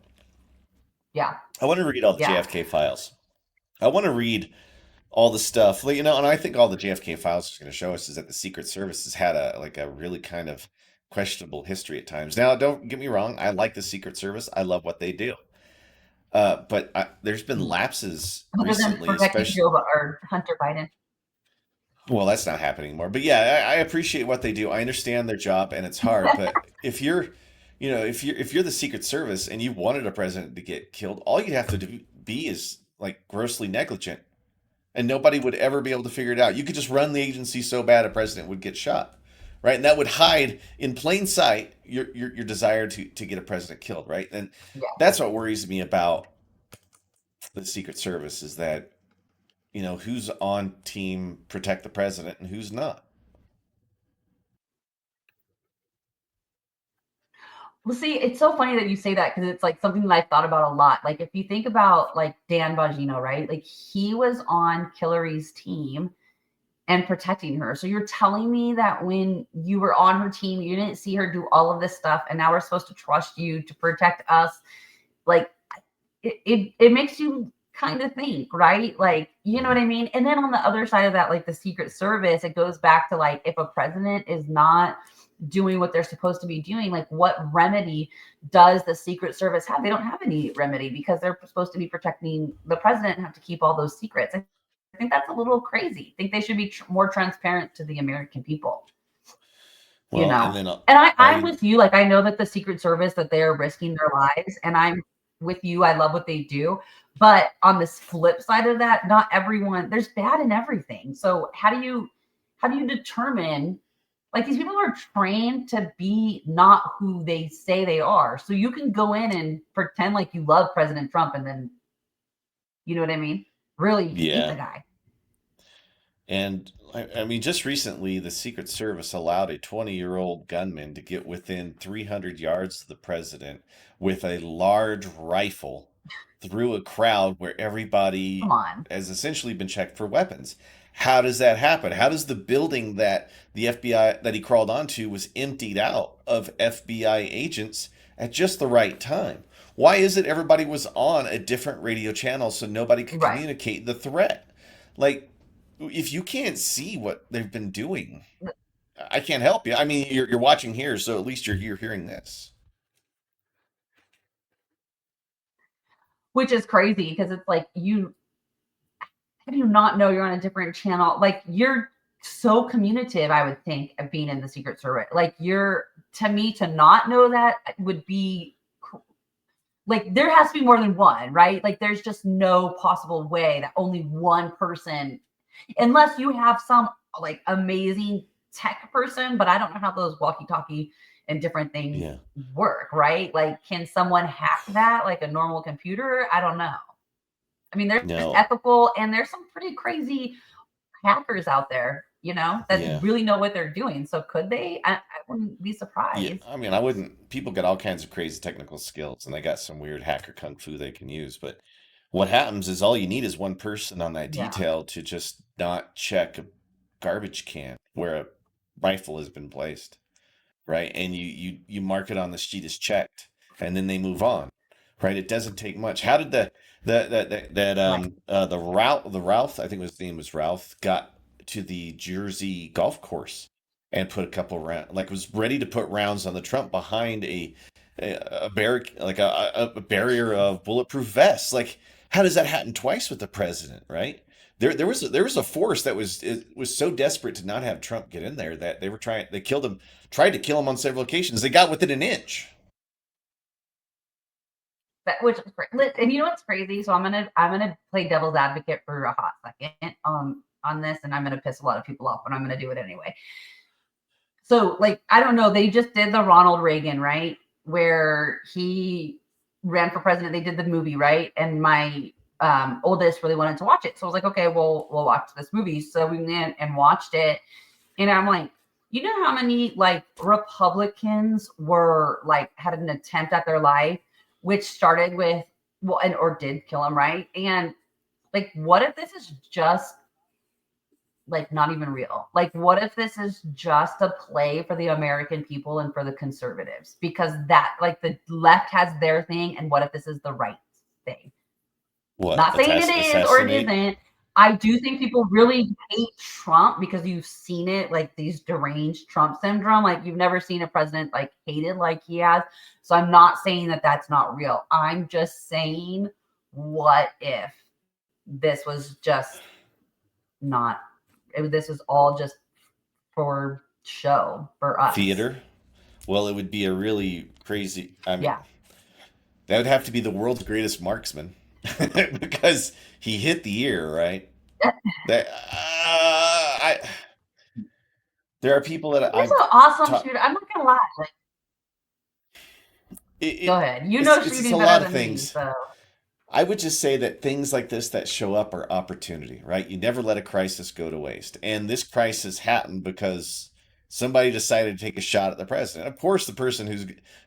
Yeah. I want to read all the Yeah. JFK files. I want to read all the stuff, like, and I think all the JFK files is going to show us is that the Secret Service has had a really kind of questionable history at times. Now, don't get me wrong, I like the Secret Service. I love what they do. But there's been Mhm. lapses Other than recently, protecting especially. Joe or Hunter Biden. Well, that's not happening anymore. But yeah, I appreciate what they do. I understand their job and it's hard. But if you're, if you're the Secret Service and you wanted a president to get killed, all you'd have to be is like grossly negligent, and nobody would ever be able to figure it out. You could just run the agency so bad a president would get shot, right? And that would hide in plain sight your desire to get a president killed, right? And Yeah. that's what worries me about the Secret Service is that who's on team protect the president and who's not. Well, see, it's so funny that you say that because it's like something that I've thought about a lot. Like, if you think about like Dan Bongino, right? Like, he was on Hillary's team and protecting her. So you're telling me that when you were on her team, you didn't see her do all of this stuff, and now we're supposed to trust you to protect us? Like, it makes you kind of think, right? Like, you know what Mhm. I mean? And then on the other side of that, like the Secret Service, it goes back to like if a president is not doing what they're supposed to be doing, like what remedy does the Secret Service have? They don't have any remedy because they're supposed to be protecting the president and have to keep all those secrets. I think that's a little crazy. I think they should be more transparent to the American people, you Well, and know. then And I'm I with you. Like, I know that the Secret Service, that they're risking their lives, and I'm with you. I love what they do. But on this flip side of that, not everyone, there's bad in everything. So how do you determine, like, these people are trained to be not who they say they are. So you can go in and pretend like you love President Trump and then, you know what I mean? Really hate the yeah. guy. And I mean, just recently, the Secret Service allowed a 20-year-old gunman to get within 300 yards of the president with a large rifle through a crowd where Come everybody on. has essentially been checked for weapons. How does that happen? How does the building that the FBI that he crawled onto was emptied out of FBI agents at just the right time? Why is it everybody was on a different radio channel so nobody could Right. communicate the threat? Like, if you can't see what they've been doing, I can't help you. I mean, you're watching here, so at least you're hearing this. Which is crazy because it's like how do you not know you're on a different channel? Like, you're so communicative, I would think, of being in the Secret Service. Like, to me, to not know that would be like, there has to be more than one, right? Like, there's just no possible way that only one person, unless you have some like amazing tech person, but I don't know how those walkie-talkie and different things Yeah. work, right? Like, can someone hack that like a normal computer? I don't know. I mean, there's No. ethical and there's some pretty crazy hackers out there, that Yeah. really know what they're doing. So could they? I wouldn't be Yeah. surprised. I mean, I wouldn't. People got all kinds of crazy technical skills, and they got some weird hacker kung fu they can use. But what happens is all you need is one person on that Yeah. detail to just not check a garbage can where a rifle has been placed. Right? And you mark it on the sheet as checked, and then they move on, right? It doesn't take much. How did Right. the Ralph, I think his name was Ralph, got to the Jersey golf course and put a couple round, like was ready to put rounds on the Trump behind a like a barrier of bulletproof vests. Like, how does that happen twice with the president, right? There was a force that was so desperate to not have Trump get in there that they killed him, tried to kill him on several occasions. They got within an inch. But which is great. And you know what's crazy? So I'm gonna play devil's advocate for a hot second on this, and I'm gonna piss a lot of people off, but I'm gonna do it anyway. So, like, I don't know, they just did the Ronald Reagan, right? Where he ran for president. They did the movie, right? And my oldest really wanted to watch it. So I was like, okay, well, we'll watch this movie. So we went and watched it. And I'm like, you know how many like Republicans were like had an attempt at their life, which started with, well, and or did kill him, right? And like, what if this is just like not even real? Like, what if this is just a play for the American people and for the conservatives? Because that, like, the left has their thing, and what if this is the right thing? What, Not saying it is or it assassinate? isn't. I do think people really hate Trump because you've seen it, like these deranged Trump syndrome. Like, you've never seen a president like hated like he has. So I'm not saying that that's not real. I'm just saying, what if this was just not? This is all just for show for us. Theater? Well, it would be a really crazy. I mean, Yeah. that would have to be the world's greatest marksman because he hit the ear, right? That I there are people that He's I've an awesome taught. shooter. I'm not gonna lie. Like, go ahead. You know It's a shooting better lot of than me, things. so I would just say that things like this that show up are opportunity, right? You never let a crisis go to waste. And this crisis happened because somebody decided to take a shot at the president. Of course, the person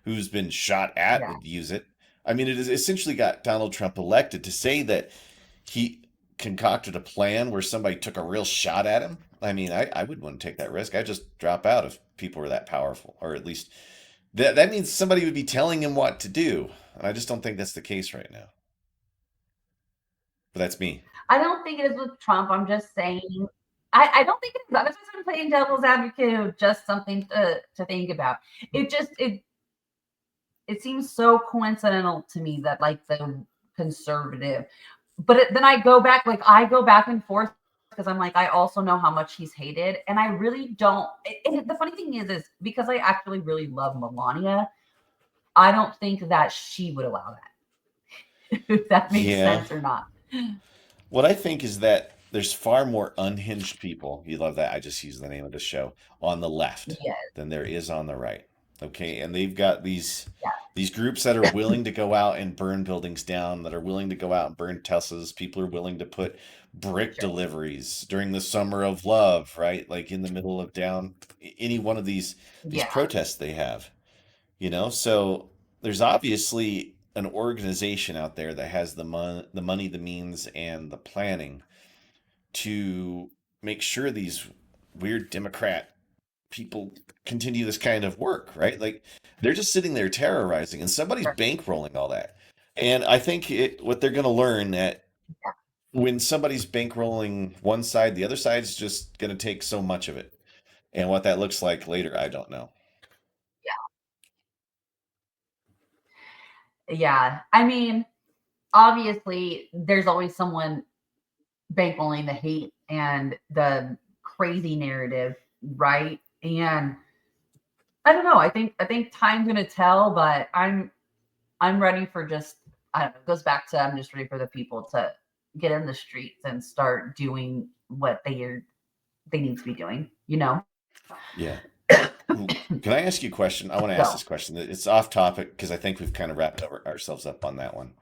who's been shot at Yeah. would use it. I mean, it has essentially got Donald Trump elected. To say that he concocted a plan where somebody took a real shot at him, I mean, I wouldn't want to take that risk. I'd just drop out if people were that powerful, or at least that means somebody would be telling him what to do. And I just don't think that's the case right now. But that's me. I don't think it is with Trump. I'm just saying. I don't think it is. I'm just playing devil's advocate. Just something to think about. It just it seems so coincidental to me that like the conservative, but then I go back and forth because I'm like I also know how much he's hated, and I really don't. The funny thing is because I actually really love Melania. I don't think that she would allow that. If that makes Yeah. sense or not. What I think is that there's far more unhinged people. You love that. I just used the name of the show on the left Yeah, than there is on the right. Okay, and they've got yeah, these groups that are willing to go out and burn buildings down, that are willing to go out and burn Teslas. People are willing to put brick sure, deliveries during the summer of love, right? Like in the middle of down any one of these yeah, protests they have. So there's obviously an organization out there that has the money, the means, and the planning to make sure these weird Democrat people continue this kind of work, right? Like they're just sitting there terrorizing, and somebody's sure, bankrolling all that. And I think what they're going to learn that when somebody's bankrolling one side, the other side's just going to take so much of it. And what that looks like later, I don't know. yeah. I mean, obviously, there's always someone bankrolling the hate and the crazy narrative, right? And I don't know. I think time's gonna tell, but I'm ready for just I don't know. It goes back to I'm just ready for the people to get in the streets and start doing what they need to be doing. Yeah. Can I ask you a question? I want to ask So this question. It's off topic because I think we've kind of wrapped ourselves up on that one.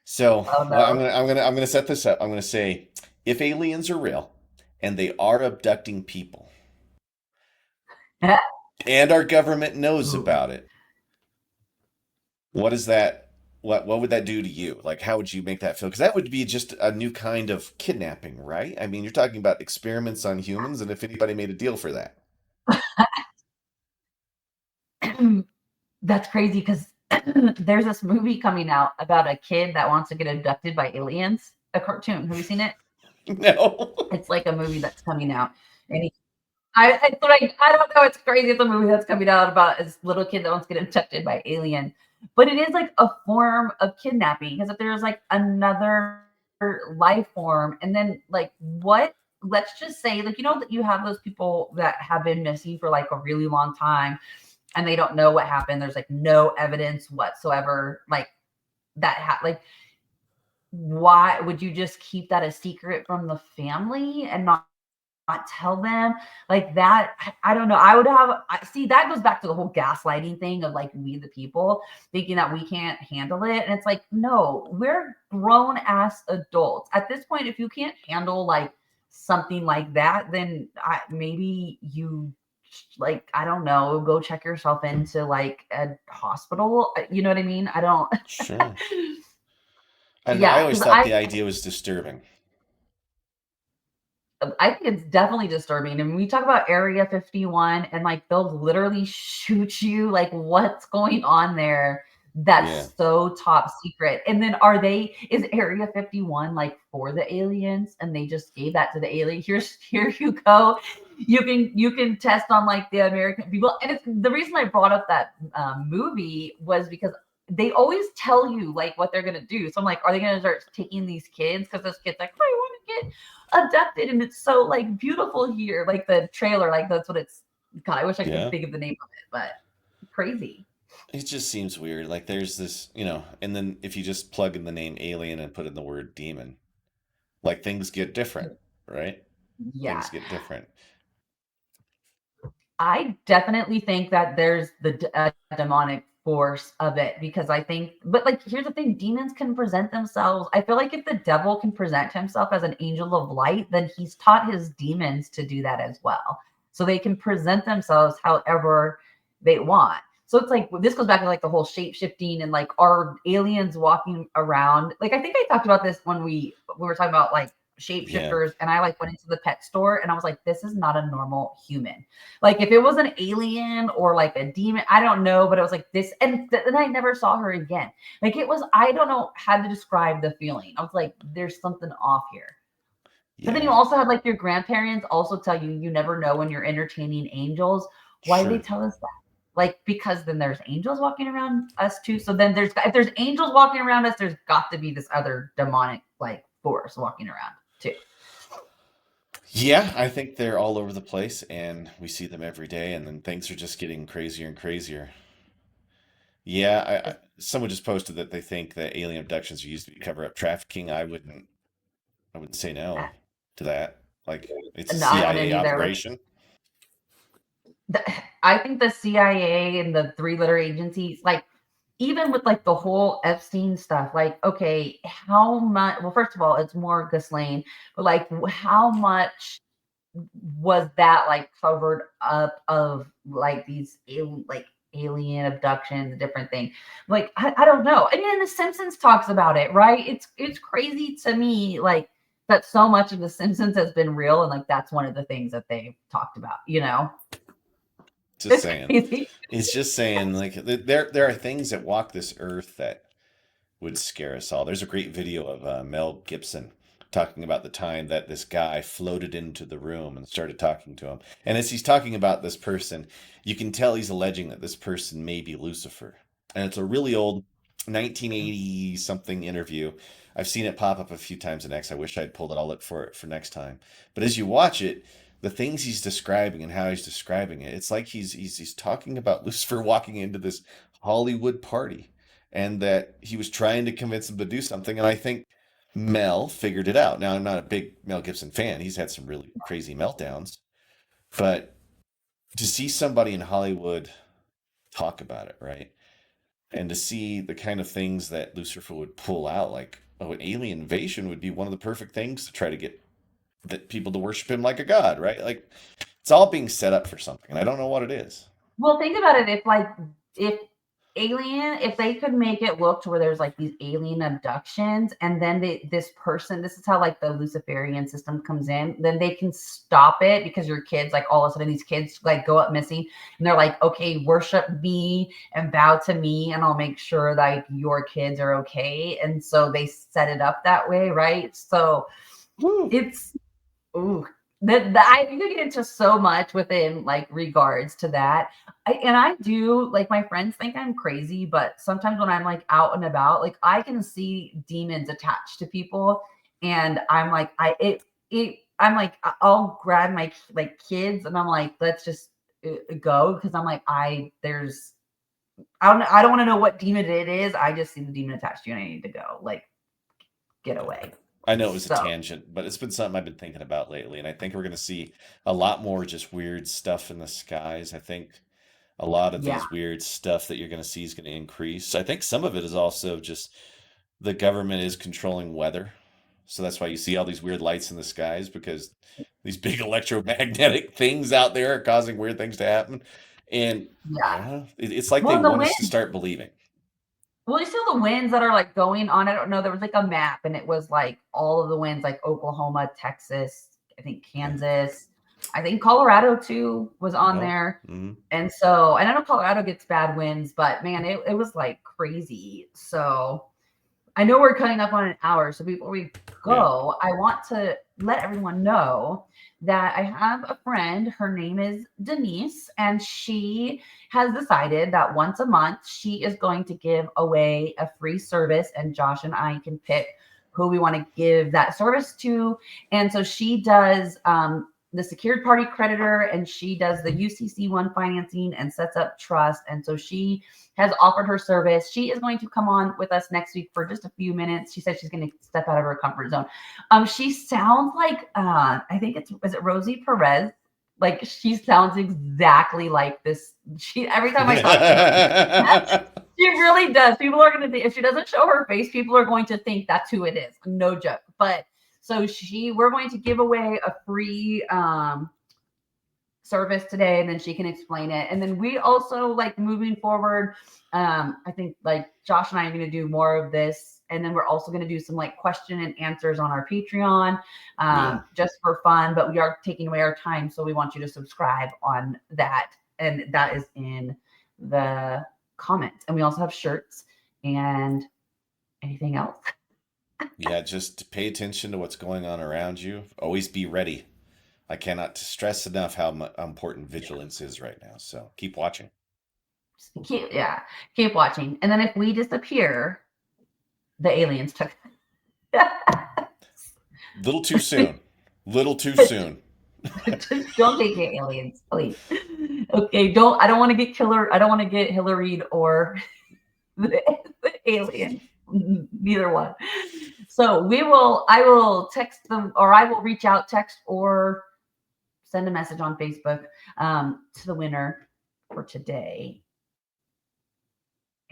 So, oh well, no. I'm gonna set this up. I'm gonna say, if aliens are real and they are abducting people, and our government knows Ooh. about it, what is that? What would that do to you? Like, how would you make that feel? Because that would be just a new kind of kidnapping, right? I mean, you're talking about experiments on humans, and if anybody made a deal for that. That's crazy because there's this movie coming out about a kid that wants to get abducted by aliens. A cartoon. Have you seen it? No. It's like a movie that's coming out, and I don't know. It's crazy. It's a movie that's coming out about this little kid that wants to get abducted by alien, but it is like a form of kidnapping because if there's like another life form, and then like what? Let's just say like that you have those people that have been missing for like a really long time and they don't know what happened. There's like no evidence whatsoever, like like why would you just keep that a secret from the family and not tell them like that? I don't know. I would have I see that goes back to the whole gaslighting thing of like we the people thinking that we can't handle it. And it's like, no, we're grown ass adults. At this point, if you can't handle like something like that, then maybe you like I don't know, go check yourself into like a hospital. You know what I mean? I don't Sure. And I yeah, always because thought the idea was disturbing. I think it's definitely disturbing. And we talk about Area 51 and like they'll literally shoot you, like what's going on there? Yeah. That's so top secret. And then is Area 51 like for the aliens and they just gave that to the alien? Here you go. You can test on like the American people. And it's the reason I brought up that movie was because they always tell you like what they're gonna do. So I'm like, are they gonna start taking these kids? Because this kid's like, I want to get abducted and it's so like beautiful here like the trailer like that's what it's god I wish I could Yeah. think of the name of it but crazy It just seems weird. Like there's this, and then if you just plug in the name alien and put in the word demon, like things get different, right? yeah Things get different. I definitely think that there's the demonic force of it because I think but like here's the thing demons can present themselves I feel like if the devil can present himself as an angel of light then he's taught his demons to do that as well so they can present themselves however they want. So it's like this goes back to like the whole shape shifting and like are aliens walking around? Like I think I talked about this when we were talking about like Yeah. shapeshifters, and I like went into the pet store and I was like, this is not a normal human. Like if it was an alien or like a demon, I don't know, but it was like this, and then I never saw her again. Like it was, I don't know how to describe the feeling. I was like, there's something off here. But then you Yeah. also had like your grandparents also tell you you never know when you're entertaining angels. Why do they Sure. tell us that? Like because then there's angels walking around us too. So then there's if there's angels walking around us, there's got to be this other demonic like force walking around too. Yeah, I think they're all over the place, and we see them every day, and then things are just getting crazier and crazier. Yeah, someone just posted that they think that alien abductions are used to cover up trafficking. I wouldn't say no to that. Like it's a No, I wouldn't CIA either. Like operation. I think the CIA and the three-letter agencies, like even with like the whole Epstein stuff, like okay, how much? Well, first of all, it's more Ghislaine, but like how much was that like covered up of like these like alien abductions, different thing? Like I don't know. I mean, The Simpsons talks about it, right? It's crazy to me, like that so much of The Simpsons has been real, and like that's one of the things that they talked about. Just It's saying. crazy. It's just saying like there are things that walk this earth that would scare us all. There's a great video of Mel Gibson talking about the time that this guy floated into the room and started talking to him. And as he's talking about this person, you can tell he's alleging that this person may be Lucifer. And it's a really old 1980 something interview. I've seen it pop up a few times in X. I wish I'd pulled it. I'll look for it for next time. But as you watch it, the things he's describing and how he's describing it, it's like he's talking about Lucifer walking into this Hollywood party and that he was trying to convince him to do something. And I think Mel figured it out. Now, I'm not a big Mel Gibson fan. He's had some really crazy meltdowns, but to see somebody in Hollywood talk about it, right? And to see the kind of things that Lucifer would pull out, like, oh, an alien invasion would be one of the perfect things to try to get people to worship him like a god, right? Like, it's all being set up for something, and I don't know what it is. Well, think about it. If if they could make it look to where there's like these alien abductions, and then this person, this is how like the Luciferian system comes in, then they can stop it because your kids, like all of a sudden these kids like go up missing, and they're like, okay, worship me and bow to me, and I'll make sure like your kids are okay. And so they set it up that way, right? So Woo. it's ooh, that I think I get into so much within like regards to that. I do like my friends think I'm crazy, but sometimes when I'm like out and about, like I can see demons attached to people, and I'm like, I'm like, I'll grab my like kids, and I'm like, let's just go because I'm like, I don't want to know what demon it is. I just see the demon attached to you, and I need to go. Like, get away. I know it was a So tangent, but it's been something I've been thinking about lately, and I think we're going to see a lot more just weird stuff in the skies. I think a lot of yeah, these weird stuff that you're going to see is going to increase. I think some of it is also just the government is controlling weather. So that's why you see all these weird lights in the skies because these big electromagnetic things out there are causing weird things to happen. And I yeah. don't know, it's like they Well, the want us to wind. start believing. Well, you see all the winds that are like going on. I don't know. There was like a map, and it was like all of the winds, like Oklahoma, Texas, I think Yeah. Kansas, I think Colorado too was on Oh, there. mhm. And I know Colorado gets bad winds, but man, it was like crazy. So I know we're cutting up on an hour. So before we Yeah. go, I want to let everyone know that I have a friend. Her name is Denise, and she has decided that once a month she is going to give away a free service, and Josh and I can pick who we want to give that service to. And so she does the secured party creditor, and she does the UCC1 financing and sets up trust. And so she has offered her service. She is going to come on with us next week for just a few minutes. She said she's going to step out of her comfort zone. She sounds like I think is it Rosie Perez? Like she sounds exactly like this. She every time I talk to her, she really does. People are going to think if she doesn't show her face, people are going to think that's who it is. No joke. But so we're going to give away a free service today, and then she can explain it. And then we also, like, moving forward, I think like Josh and I are going to do more of this, and then we're also going to do some like question and answers on our Patreon, just for fun. But we are taking away our time, so we want you to subscribe on that, and that is in the comments. And we also have shirts and anything else. Yeah, just pay attention to what's going on around you. Always be ready. I cannot stress enough how important vigilance is right now. So keep watching. Keep watching. And then if we disappear, the aliens took. Little too soon. Little too soon. Just don't take it, aliens, please. Okay, don't. I don't want to get killer. I don't want to get Hillary or the alien. Neither one. So we will. I will text them, or I will reach out, text, or send a message on Facebook to the winner for today.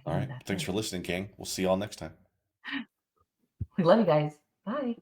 All right. Thanks for listening, gang. We'll see you all next time. We love you guys. Bye.